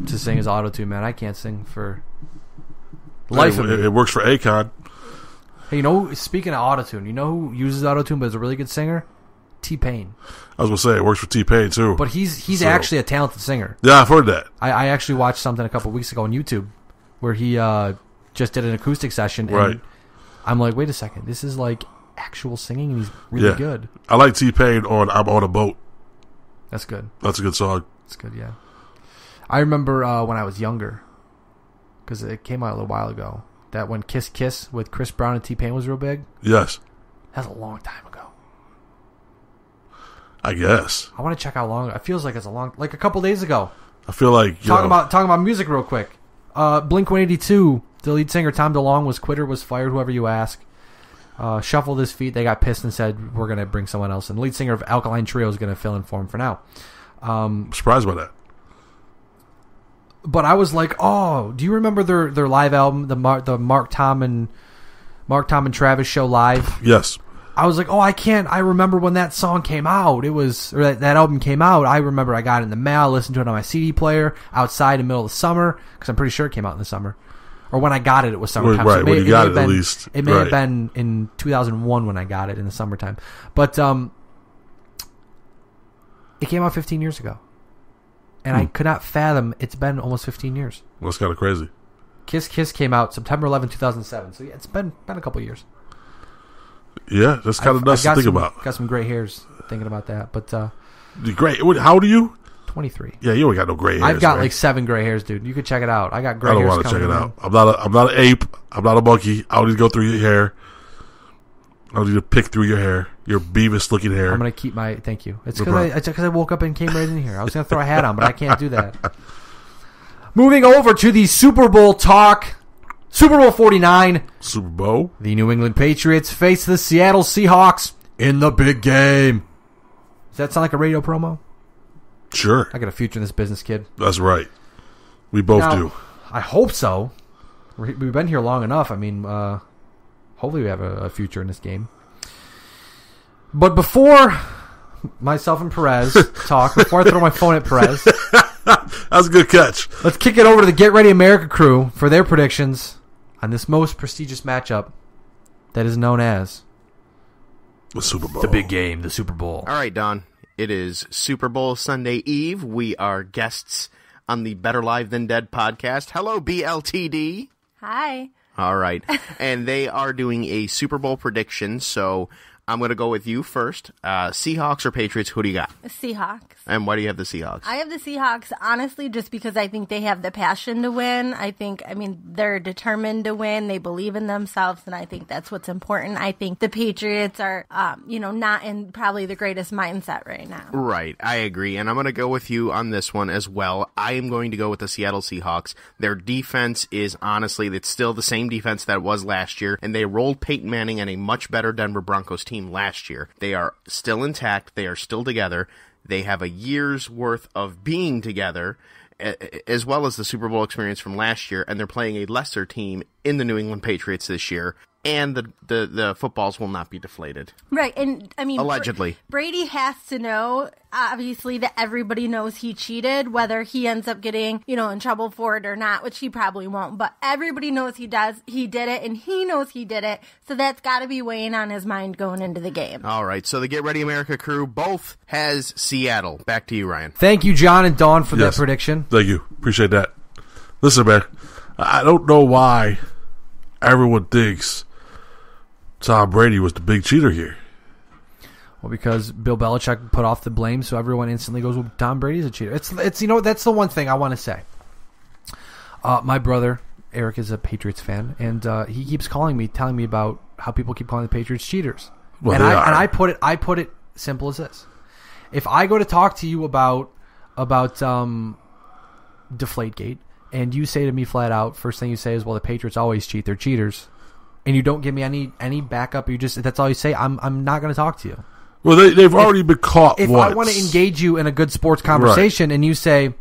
Speaker 3: sing as autotune, man. I can't sing for life of me.
Speaker 2: It works for Akon.
Speaker 3: Hey, you know, speaking of autotune, you know who uses autotune but is a really good singer? T-Pain.
Speaker 2: I was going to say, it works for T-Pain, too.
Speaker 3: But he's actually a talented singer.
Speaker 2: Yeah, I've heard that.
Speaker 3: I actually watched something a couple weeks ago on YouTube where he just did an acoustic session. And
Speaker 2: right.
Speaker 3: I'm like, wait a second. This is like actual singing, and he's really good. I
Speaker 2: like T-Pain on I'm on a Boat.
Speaker 3: That's good.
Speaker 2: That's a good song.
Speaker 3: That's good, yeah. I remember when I was younger, because it came out a little while ago, that when Kiss Kiss with Chris Brown and T-Pain was real big.
Speaker 2: Yes.
Speaker 3: That's a long time ago.
Speaker 2: I guess.
Speaker 3: I want to check how long. It feels like it's like a couple days ago.
Speaker 2: I feel like
Speaker 3: talking about music real quick. Blink-182, the lead singer Tom DeLonge was fired. Whoever you ask, shuffled his feet. They got pissed and said we're going to bring someone else. And the lead singer of Alkaline Trio is going to fill in for him for now.
Speaker 2: I'm surprised by that.
Speaker 3: But I was like, oh, do you remember their live album, the Mark Tom and Travis show live?
Speaker 2: Yes.
Speaker 3: I was like, oh, I remember when that song came out. That album came out. I remember I got it in the mail, I listened to it on my CD player outside in the middle of the summer, because I'm pretty sure it came out in the summer. Or when I got it, it was summertime.
Speaker 2: Right, when you got it at least.
Speaker 3: It may have been in 2001 when I got it in the summertime. But it came out 15 years ago. And I could not fathom it's been almost 15 years.
Speaker 2: Well, that's kind of crazy.
Speaker 3: Kiss Kiss came out September 11, 2007. So yeah, it's been a couple years.
Speaker 2: Yeah, that's kind of nuts to think about.
Speaker 3: Got some gray hairs thinking about that, but
Speaker 2: great. How old are you?
Speaker 3: 23.
Speaker 2: Yeah, you ain't got no gray hairs.
Speaker 3: I've got like 7 gray hairs, dude. You could check it out. I got gray hairs.
Speaker 2: I don't want to check it out. I'm not an ape. I'm not a monkey. I don't need to go through your hair. I don't need to pick through your hair. Your Beavis looking hair.
Speaker 3: I'm gonna keep my. Thank you. It's because I woke up and came right in here. I was gonna throw a hat on, but I can't do that. Moving over to the Super Bowl talk. Super Bowl 49.
Speaker 2: Super Bowl.
Speaker 3: The New England Patriots face the Seattle Seahawks in the big game. Does that sound like a radio promo?
Speaker 2: Sure.
Speaker 3: I got a future in this business, kid.
Speaker 2: That's right. We both do.
Speaker 3: I hope so. We've been here long enough. I mean, hopefully we have a future in this game. But before myself and Perez talk, before I throw my phone at Perez...
Speaker 2: That's a good catch.
Speaker 3: Let's kick it over to the Get Ready America crew for their predictions on this most prestigious matchup that is known as
Speaker 2: the Super Bowl.
Speaker 3: The big game, the Super Bowl.
Speaker 1: All right, Don. It is Super Bowl Sunday Eve. We are guests on the Better Live Than Dead podcast. Hello, BLTD.
Speaker 13: Hi.
Speaker 1: All right. And they are doing a Super Bowl prediction, so I'm going to go with you first. Seahawks or Patriots, who do you got?
Speaker 13: Seahawks.
Speaker 1: And why do you have the Seahawks?
Speaker 13: I have the Seahawks, honestly, just because I think they have the passion to win. They're determined to win. They believe in themselves, and I think that's what's important. I think the Patriots are, not in probably the greatest mindset right now.
Speaker 1: Right. I agree. And I'm going to go with you on this one as well. I am going to go with the Seattle Seahawks. Their defense is, honestly, it's still the same defense that it was last year, and they rolled Peyton Manning and a much better Denver Broncos team last year. They are still intact. They are still together. They have a year's worth of being together, as well as the Super Bowl experience from last year, and they're playing a lesser team in the New England Patriots this year, and the footballs will not be deflated.
Speaker 13: Right, and
Speaker 1: allegedly.
Speaker 13: Brady has to know, obviously, that everybody knows he cheated, whether he ends up getting, in trouble for it or not, which he probably won't, but everybody knows he did it, and he knows he did it, so that's got to be weighing on his mind going into the game.
Speaker 1: All right, so the Get Ready America crew both has Seattle. Back to you, Ryan.
Speaker 3: Thank you, John and Dawn, for that prediction.
Speaker 2: Thank you. Appreciate that. Listen, man, I don't know why everyone thinks Tom Brady was the big cheater here.
Speaker 3: Well, because Bill Belichick put off the blame, so everyone instantly goes, well, Tom Brady's a cheater. It's that's the one thing I want to say. My brother, Eric, is a Patriots fan, and he keeps telling me about how people keep calling the Patriots cheaters.
Speaker 2: Well,
Speaker 3: I put it simple as this. If I go to talk to you about Deflategate, and you say to me flat out, first thing you say is, well, the Patriots always cheat. They're cheaters. And you don't give me any backup. That's all you say. I'm not going to talk to you.
Speaker 2: Well, they've already been caught
Speaker 3: if
Speaker 2: once.
Speaker 3: I want to engage you in a good sports conversation and you say,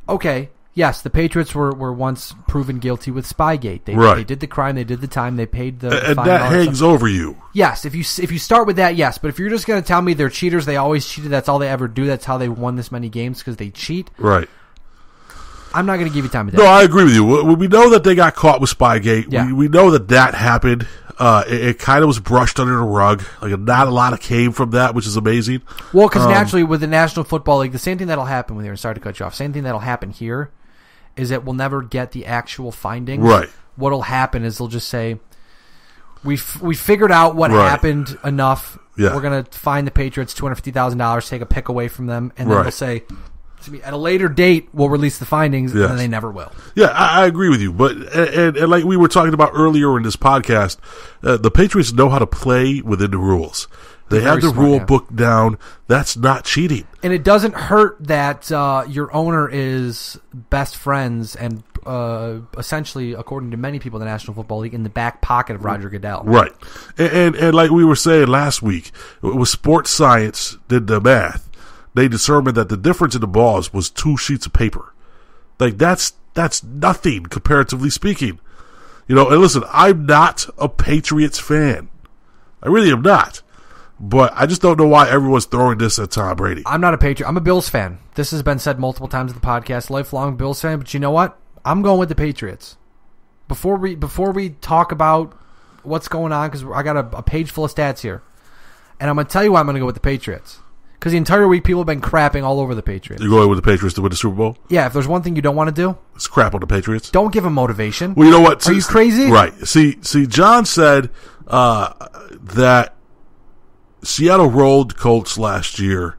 Speaker 3: okay, yes, the Patriots were once proven guilty with Spygate. They did the crime, they did the time, they paid the
Speaker 2: and
Speaker 3: fine.
Speaker 2: And that hangs over you.
Speaker 3: Yes, if you start with that, yes. But if you're just going to tell me they're cheaters, they always cheated, that's all they ever do, that's how they won this many games because they cheat.
Speaker 2: Right.
Speaker 3: I'm not going to give you time of day.
Speaker 2: No, I agree with you. We know that they got caught with Spygate.
Speaker 3: Yeah.
Speaker 2: We know that happened. It kind of was brushed under the rug. Like, not a lot came from that, which is amazing.
Speaker 3: Well, because naturally, with the National Football League, the same thing that'll happen with here, sorry to cut you off, same thing that'll happen here is that we'll never get the actual findings.
Speaker 2: Right.
Speaker 3: What'll happen is they'll just say, we figured out what happened enough.
Speaker 2: Yeah.
Speaker 3: We're going to fine the Patriots $250,000, take a pick away from them, and then they'll say, at a later date, we'll release the findings, and then they never will.
Speaker 2: Yeah, I agree with you. But and like we were talking about earlier in this podcast, the Patriots know how to play within the rules. They have the rule book down. That's not cheating.
Speaker 3: And it doesn't hurt that your owner is best friends and essentially, according to many people in the National Football League, in the back pocket of Roger Goodell.
Speaker 2: Right. And like we were saying last week, with sports science did the math, they determined that the difference in the balls was 2 sheets of paper. Like, that's nothing, comparatively speaking. You know, and listen, I'm not a Patriots fan. I really am not. But I just don't know why everyone's throwing this at Tom Brady.
Speaker 3: I'm not a Patriot. I'm a Bills fan. This has been said multiple times in the podcast. Lifelong Bills fan. But you know what? I'm going with the Patriots. Before we talk about what's going on, because I got a page full of stats here. And I'm going to tell you why I'm going to go with the Patriots. Because the entire week, people have been crapping all over the Patriots.
Speaker 2: You're going with the Patriots to win the Super Bowl?
Speaker 3: Yeah, if there's one thing you don't want to do,
Speaker 2: it's crap on the Patriots.
Speaker 3: Don't give them motivation.
Speaker 2: Well, you know what?
Speaker 3: Are you crazy?
Speaker 2: Right. See, John said that Seattle rolled Colts last year,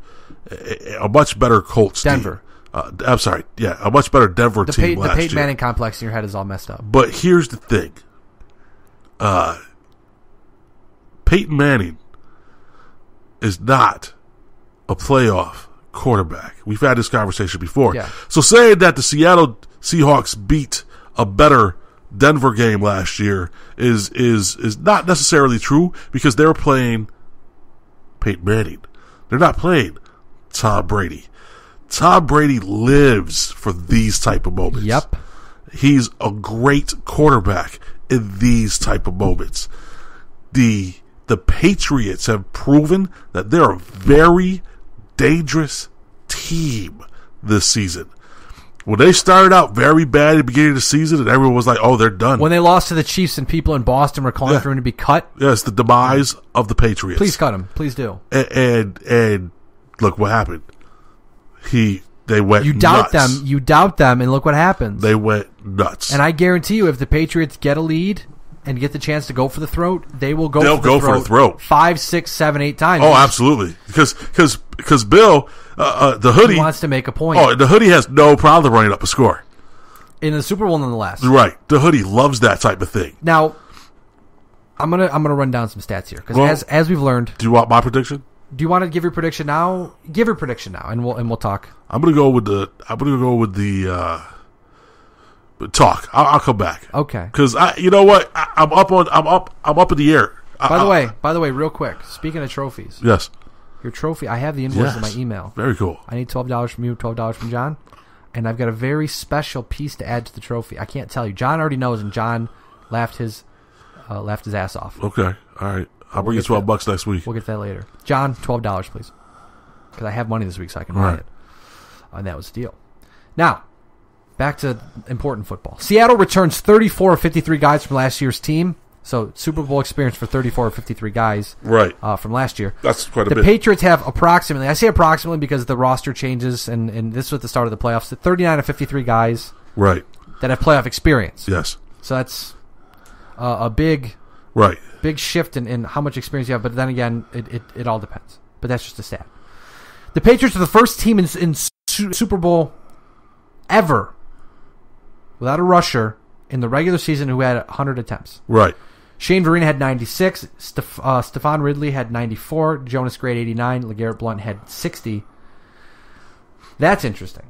Speaker 2: a much better Colts
Speaker 3: Denver.
Speaker 2: team. I'm sorry. Yeah, a much better Denver team last year.
Speaker 3: The Peyton Manning complex in your head is all messed up.
Speaker 2: But here's the thing. Peyton Manning is not a playoff quarterback. We've had this conversation before.
Speaker 3: Yeah.
Speaker 2: So saying that the Seattle Seahawks beat a better Denver game last year is not necessarily true because they're playing Peyton Manning. They're not playing Tom Brady. Tom Brady lives for these type of moments.
Speaker 3: Yep.
Speaker 2: He's a great quarterback in these type of moments. The Patriots have proven that they're a very dangerous team this season. When they started out very bad at the beginning of the season and everyone was like, oh, they're done.
Speaker 3: When they lost to the Chiefs and people in Boston were calling for him to be cut.
Speaker 2: Yes, the demise of the Patriots.
Speaker 3: Please cut him. Please do.
Speaker 2: And look what happened. They went nuts.
Speaker 3: You doubt them, and look what happens.
Speaker 2: They went nuts.
Speaker 3: And I guarantee you, if the Patriots get a lead and get the chance to go for the throat, they'll go for the throat 5, 6, 7, 8 times.
Speaker 2: Oh, absolutely. Because Bill, the hoodie,
Speaker 3: he wants to make a point.
Speaker 2: Oh, the hoodie has no problem running up a score
Speaker 3: in the Super Bowl, nonetheless.
Speaker 2: Right. The hoodie loves that type of thing.
Speaker 3: Now, I'm gonna run down some stats here because as we've learned.
Speaker 2: Do you want my prediction?
Speaker 3: Do you want to give your prediction now? Give your prediction now, and we'll talk.
Speaker 2: I'm gonna go with the talk. I'll come back.
Speaker 3: Okay.
Speaker 2: Because you know what? I'm up in the air.
Speaker 3: By the way, real quick. Speaking of trophies.
Speaker 2: Yes.
Speaker 3: Your trophy. I have the invoice in my email.
Speaker 2: Very cool.
Speaker 3: I need $12 from you, $12 from John, and I've got a very special piece to add to the trophy. I can't tell you. John already knows, and John laughed his ass off.
Speaker 2: Okay. All right. I'll bring you $12 next week.
Speaker 3: We'll get to that later. John, $12, please. Because I have money this week, so I can buy it. And that was the deal. Now, back to important football. Seattle returns 34 of 53 guys from last year's team. So, Super Bowl experience for 34 of 53 guys from last year.
Speaker 2: That's quite a bit.
Speaker 3: The Patriots have approximately, I say approximately because the roster changes, and this was at the start of the playoffs, 39 of 53 guys that have playoff experience.
Speaker 2: Yes.
Speaker 3: So, that's a big shift in how much experience you have. But then again, it all depends. But that's just a stat. The Patriots are the first team in Super Bowl ever without a rusher in the regular season who had 100 attempts.
Speaker 2: Right.
Speaker 3: Shane Vereen had 96. Stephon Ridley had 94. Jonas Gray 89. LeGarrette Blount had 60. That's interesting.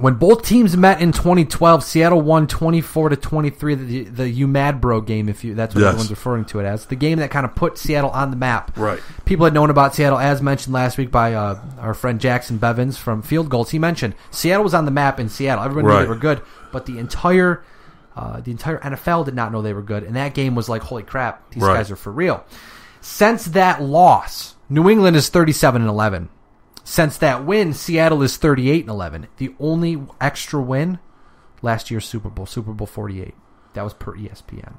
Speaker 3: When both teams met in 2012, Seattle won 24-23. The UMadbro game, that's what everyone's referring to it as. The game that kind of put Seattle on the map.
Speaker 2: Right.
Speaker 3: People had known about Seattle, as mentioned last week by our friend Jackson Bevins from Field Goals. He mentioned Seattle was on the map in Seattle. Everyone knew they were good, but the entire NFL did not know they were good. And that game was like, holy crap, these guys are for real. Since that loss, New England is 37-11. Since that win, Seattle is 38-11. The only extra win, last year's Super Bowl 48. That was per ESPN.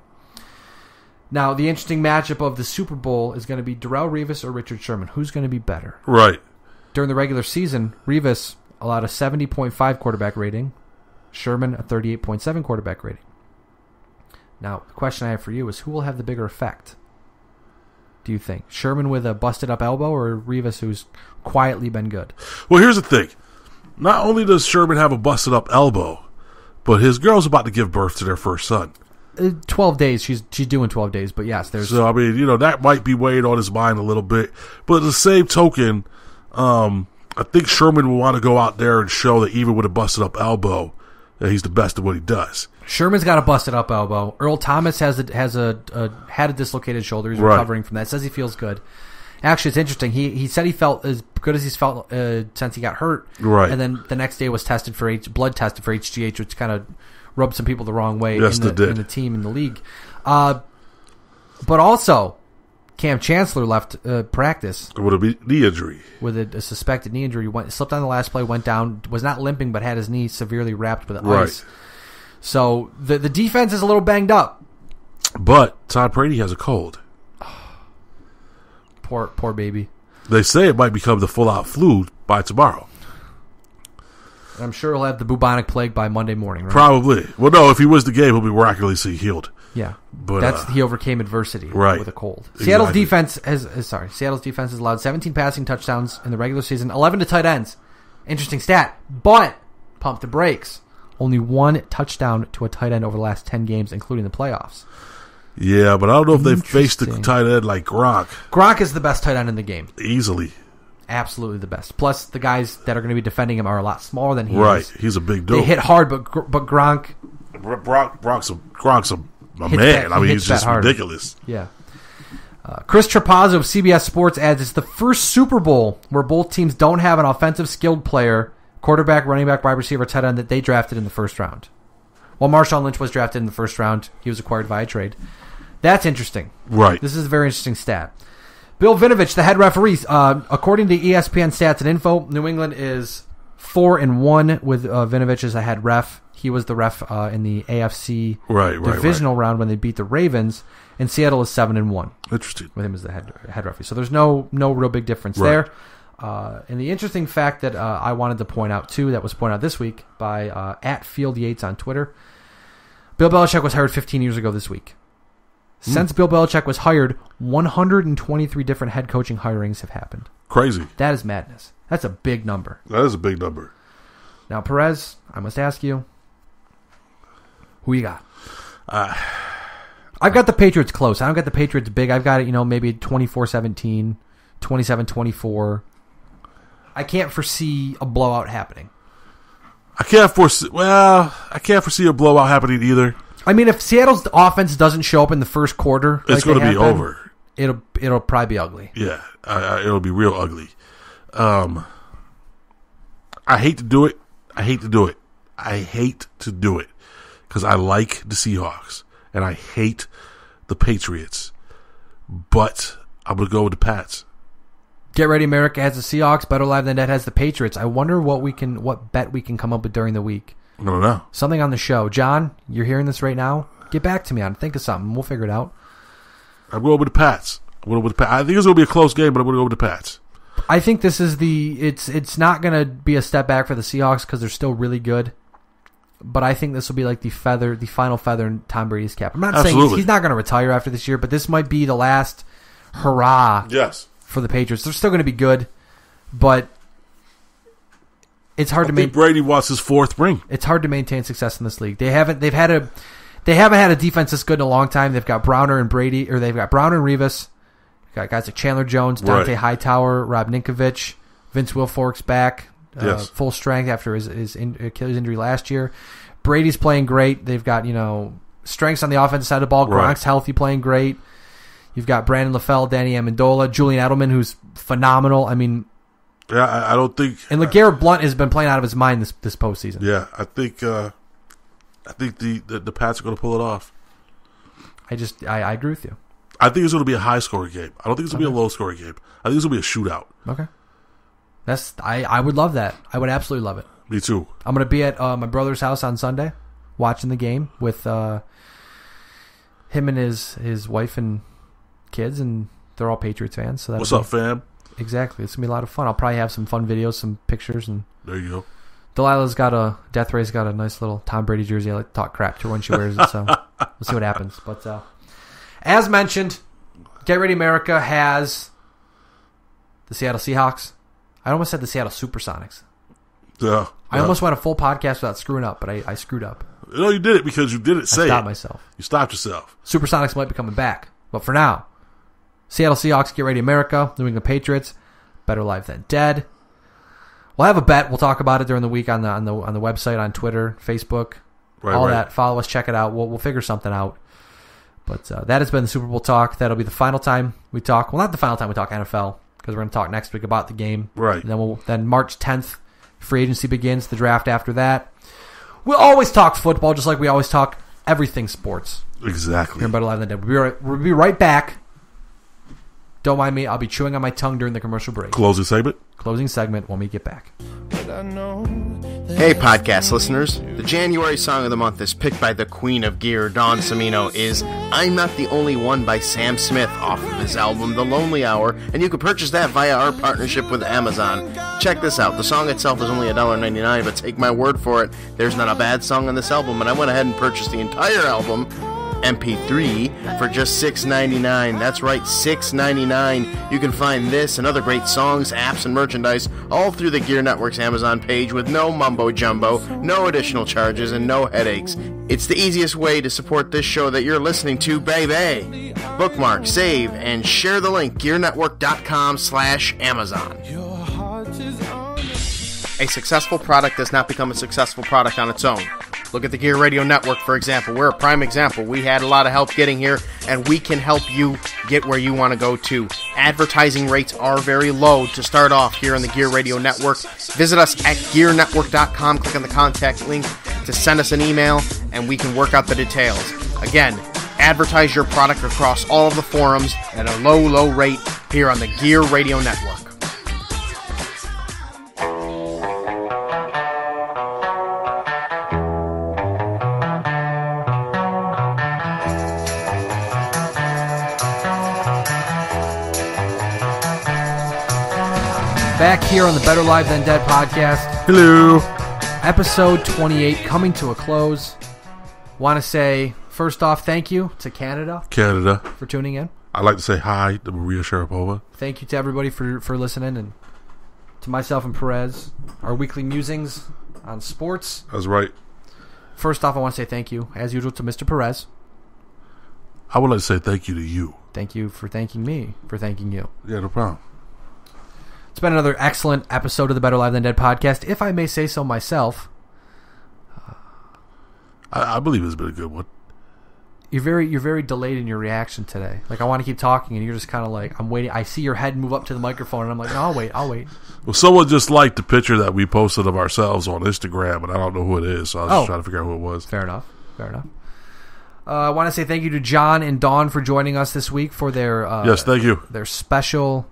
Speaker 3: Now, the interesting matchup of the Super Bowl is going to be Darrelle Revis or Richard Sherman. Who's going to be better?
Speaker 2: Right.
Speaker 3: During the regular season, Revis allowed a 70.5 quarterback rating. Sherman, a 38.7 quarterback rating. Now, the question I have for you is, who will have the bigger effect? Do you think? Sherman with a busted-up elbow or Revis who's quietly been good?
Speaker 2: Well, here's the thing. Not only does Sherman have a busted-up elbow, but his girl's about to give birth to their first son.
Speaker 3: 12 days. She's doing 12 days, but yes.
Speaker 2: So, I mean, that might be weighing on his mind a little bit. But at the same token, I think Sherman will want to go out there and show that even with a busted-up elbow, that he's the best at what he does.
Speaker 3: Sherman's got a busted-up elbow. Earl Thomas had a dislocated shoulder. He's recovering from that. Says he feels good. Actually, it's interesting. He said he felt as good as he's felt since he got hurt.
Speaker 2: Right.
Speaker 3: And then the next day was blood tested for HGH, which kind of rubbed some people the wrong way
Speaker 2: in
Speaker 3: the team, in the league. But also, Cam Chancellor left practice
Speaker 2: with a knee injury.
Speaker 3: With a suspected knee injury. Slipped on the last play, went down, was not limping, but had his knee severely wrapped with ice. So the defense is a little banged up.
Speaker 2: But Todd Brady has a cold.
Speaker 3: Poor baby.
Speaker 2: They say it might become the full-out flu by tomorrow.
Speaker 3: I'm sure he'll have the bubonic plague by Monday morning, right?
Speaker 2: Probably. Well, no, if he wins the game, he'll be miraculously healed.
Speaker 3: Yeah,
Speaker 2: but
Speaker 3: he overcame adversity with a cold.
Speaker 2: Exactly.
Speaker 3: Seattle's defense has allowed 17 passing touchdowns in the regular season, 11 to tight ends. Interesting stat, but pump the brakes. Only one touchdown to a tight end over the last 10 games, including the playoffs.
Speaker 2: Yeah, but I don't know if they've faced a tight end like Gronk.
Speaker 3: Gronk is the best tight end in the game.
Speaker 2: Easily.
Speaker 3: Absolutely the best. Plus, the guys that are going to be defending him are a lot smaller than he is.
Speaker 2: Right, he's a big dude.
Speaker 3: They hit hard, but Gronk...
Speaker 2: Gronk's a man. I mean, he's just ridiculous.
Speaker 3: Yeah. Chris Trapazzo of CBS Sports adds, it's the first Super Bowl where both teams don't have an offensive skilled player, quarterback, running back, wide receiver, tight end, that they drafted in the first round. While Marshawn Lynch was drafted in the first round, he was acquired via trade. That's interesting.
Speaker 2: Right.
Speaker 3: This is a very interesting stat. Bill Vinovich, the head referee, according to ESPN Stats and Info, New England is 4-1 with Vinovich as a head ref. He was the ref in the AFC divisional round when they beat the Ravens, and Seattle is 7-1.
Speaker 2: Interesting.
Speaker 3: With him as the head referee. So there's no real big difference there. And the interesting fact that I wanted to point out, too, that was pointed out this week by @FieldYates on Twitter, Bill Belichick was hired 15 years ago this week. Since Bill Belichick was hired, 123 different head coaching hirings have happened.
Speaker 2: Crazy.
Speaker 3: That is madness. That's a big number.
Speaker 2: That is a big number.
Speaker 3: Now, Perez, I must ask you, who you got? I've got the Patriots close. I don't got the Patriots big. I've got it, maybe 24-17, 27-24. I can't foresee a blowout happening.
Speaker 2: I can't foresee a blowout happening either.
Speaker 3: I mean, if Seattle's offense doesn't show up in the first quarter,
Speaker 2: it's going to be over.
Speaker 3: It'll probably be ugly.
Speaker 2: Yeah, it'll be real ugly. I hate to do it. I hate to do it because I like the Seahawks and I hate the Patriots, but I'm going to go with the Pats.
Speaker 3: Get Ready America has the Seahawks. Better Live Than Dead has the Patriots. I wonder what bet we can come up with during the week.
Speaker 2: I don't know.
Speaker 3: Something on the show. John, you're hearing this right now? Get back to me on it. Think of something. We'll figure it out.
Speaker 2: I'm going with the Pats. I think it's going to be a close game, but I'm going to go with the Pats.
Speaker 3: I think this is it's not going to be a step back for the Seahawks because they're still really good. But I think this will be like the final feather in Tom Brady's cap. I'm not saying he's not going to retire after this year, but this might be the last hurrah for the Patriots. They're still going to be good, but it's hard to maintain.
Speaker 2: Brady wants his fourth ring.
Speaker 3: It's hard to maintain success in this league. They haven't had a defense this good in a long time. They've got Browner and Brady, or they've got Browner and Revis. They've got guys like Chandler Jones, Dante Hightower, Rob Ninkovich, Vince Wilfork's back. full strength after his Achilles injury last year. Brady's playing great. They've got, strengths on the offensive side of the ball. Gronk's healthy, playing great. You've got Brandon LaFell, Danny Amendola, Julian Edelman, who's phenomenal. I mean,
Speaker 2: I don't think.
Speaker 3: And LeGarrette Blount has been playing out of his mind this postseason.
Speaker 2: Yeah, I think the Pats are going to pull it off.
Speaker 3: I agree with you.
Speaker 2: I think it's going to be a high scoring game. I don't think it's going to be a low scoring game. I think it's going to be a shootout.
Speaker 3: Okay. I would love that. I would absolutely love it.
Speaker 2: Me too.
Speaker 3: I'm going to be at my brother's house on Sunday watching the game with him and his wife and kids, and they're all Patriots fans. So
Speaker 2: what's up, fam?
Speaker 3: Exactly. It's going to be a lot of fun. I'll probably have some fun videos, some pictures. And
Speaker 2: there you go.
Speaker 3: Death Ray's got a nice little Tom Brady jersey. I like to talk crap to her when she wears it, so we'll see what happens. But as mentioned, Get Ready America has the Seattle Seahawks. I almost said the Seattle Supersonics.
Speaker 2: Yeah.
Speaker 3: I almost went a full podcast without screwing up, but I screwed up.
Speaker 2: No, you did it because you didn't say it.
Speaker 3: I stopped myself.
Speaker 2: You stopped yourself.
Speaker 3: Supersonics might be coming back. But for now, Seattle Seahawks, Get Ready America, New England Patriots, Better Live Than Dead. We'll have a bet. We'll talk about it during the week on the website, on Twitter, Facebook, all that. Follow us, check it out. We'll figure something out. But that has been the Super Bowl talk. That'll be the final time we talk. Well, not the final time we talk NFL, because we're going to talk next week about the game.
Speaker 2: Right.
Speaker 3: And then March 10th, free agency begins. The draft after that. We'll always talk football, just like we always talk everything sports.
Speaker 2: Exactly.
Speaker 3: Here in Better Live Than Dead. We'll be right back. Don't mind me. I'll be chewing on my tongue during the commercial break.
Speaker 2: Closing segment
Speaker 3: when we get back.
Speaker 1: Hey, podcast listeners. The January song of the month is picked by the Queen of Gear, Dawn Samino, is I'm Not the Only One by Sam Smith off of his album The Lonely Hour, and you can purchase that via our partnership with Amazon. Check this out. The song itself is only $1.99, but take my word for it, there's not a bad song on this album, and I went ahead and purchased the entire album MP3 for just $6.99. That's right, $6.99. You can find this and other great songs, apps, and merchandise all through the Gear Network's Amazon page with no mumbo-jumbo, no additional charges, and no headaches. It's the easiest way to support this show that you're listening to, baby. Bookmark, save, and share the link, gearnetwork.com/Amazon. A successful product does not become a successful product on its own. Look at the Gear Radio Network, for example. We're a prime example. We had a lot of help getting here, and we can help you get where you want to go, too. Advertising rates are very low to start off here on the Gear Radio Network. Visit us at gearnetwork.com. Click on the contact link to send us an email, and we can work out the details. Again, advertise your product across all of the forums at a low, low rate here on the Gear Radio Network.
Speaker 3: Back here on the Better Live Than Dead podcast.
Speaker 2: Hello.
Speaker 3: Episode 28 coming to a close. Want to say, first off, thank you to Canada for tuning in.
Speaker 2: I'd like to say hi to Maria Sharapova.
Speaker 3: Thank you to everybody for listening, and to myself and Perez, our weekly musings on sports.
Speaker 2: That's right.
Speaker 3: First off, I want to say thank you, as usual, to Mr. Perez.
Speaker 2: I would like to say thank you to you.
Speaker 3: Thank you for thanking me for thanking you.
Speaker 2: Yeah, no problem.
Speaker 3: It's been another excellent episode of the Better Live Than Dead podcast, if I may say so myself.
Speaker 2: I believe it's been a good one.
Speaker 3: You're very delayed in your reaction today. Like, I want to keep talking, and you're just kind of like, I'm waiting. I see your head move up to the microphone, and I'm like, no, I'll wait.
Speaker 2: Well, someone just liked the picture that we posted of ourselves on Instagram, and I don't know who it is, so I was just trying to figure out who it was.
Speaker 3: Fair enough. I want to say thank you to John and Dawn for joining us this week for their
Speaker 2: yes, thank you.
Speaker 3: Their special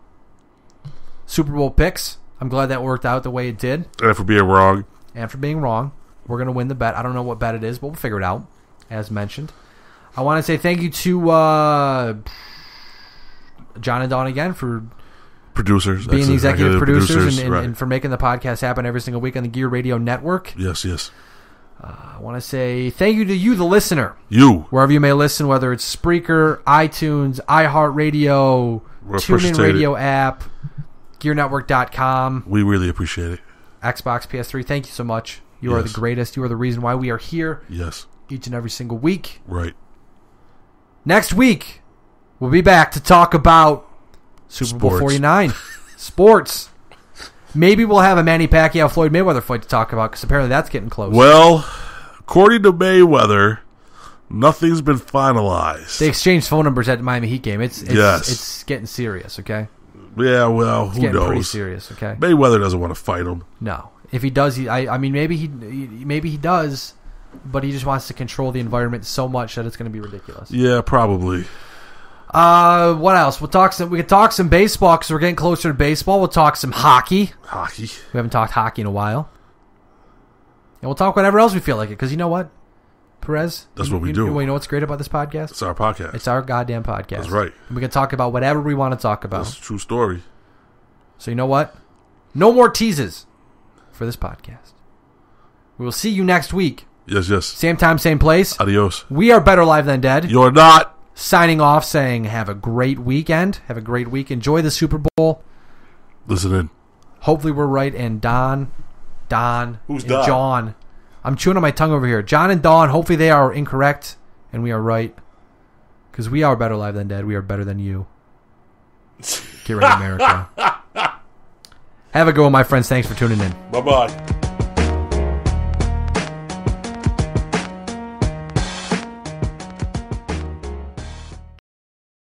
Speaker 3: Super Bowl picks. I'm glad that worked out the way it did.
Speaker 2: And for being wrong.
Speaker 3: We're going to win the bet. I don't know what bet it is, but we'll figure it out, as mentioned. I want to say thank you to John and Dawn again for
Speaker 2: producers,
Speaker 3: being the executive producers and for making the podcast happen every single week on the Gear Radio Network.
Speaker 2: Yes.
Speaker 3: I want to say thank you to you, the listener.
Speaker 2: You.
Speaker 3: Wherever you may listen, whether it's Spreaker, iTunes, iHeartRadio, TuneIn Radio app, GearNetwork.com.
Speaker 2: We really appreciate it.
Speaker 3: Xbox, PS3, thank you so much. You are the greatest. You are the reason why we are here.
Speaker 2: Yes.
Speaker 3: Each and every single week.
Speaker 2: Right.
Speaker 3: Next week, we'll be back to talk about Super Bowl 49. Sports. Maybe we'll have a Manny Pacquiao-Floyd Mayweather fight to talk about because apparently that's getting close.
Speaker 2: Well, according to Mayweather, nothing's been finalized.
Speaker 3: They exchanged phone numbers at the Miami Heat game. It's getting serious, okay?
Speaker 2: Yeah, well,
Speaker 3: it's
Speaker 2: who
Speaker 3: getting
Speaker 2: knows?
Speaker 3: Pretty serious, okay?
Speaker 2: Mayweather doesn't want to fight him.
Speaker 3: No. If he does, I mean, maybe he does, but he just wants to control the environment so much that it's going to be ridiculous.
Speaker 2: Yeah, probably.
Speaker 3: What else? We can talk some baseball because we're getting closer to baseball. We'll talk some hockey.
Speaker 2: Hockey.
Speaker 3: We haven't talked hockey in a while. And we'll talk whatever else we feel like it. Because you know what, Perez?
Speaker 2: That's what we do.
Speaker 3: You know what's great about this podcast?
Speaker 2: It's our podcast.
Speaker 3: It's our goddamn podcast.
Speaker 2: That's right.
Speaker 3: And we can talk about whatever we want to talk about.
Speaker 2: That's a true story.
Speaker 3: So you know what? No more teases for this podcast. We will see you next week.
Speaker 2: Yes.
Speaker 3: Same time, same place.
Speaker 2: Adios.
Speaker 3: We are Better Live Than Dead.
Speaker 2: You're not.
Speaker 3: Signing off saying have a great weekend. Have a great week. Enjoy the Super Bowl.
Speaker 2: Listen in.
Speaker 3: Hopefully we're right. And Don.
Speaker 2: Who's
Speaker 3: and
Speaker 2: Don?
Speaker 3: John. I'm chewing on my tongue over here. John and Dawn, hopefully they are incorrect and we are right. Because we are Better Live Than Dead. We are better than you. Get ready, America. Have a go, my friends. Thanks for tuning in.
Speaker 2: Bye-bye.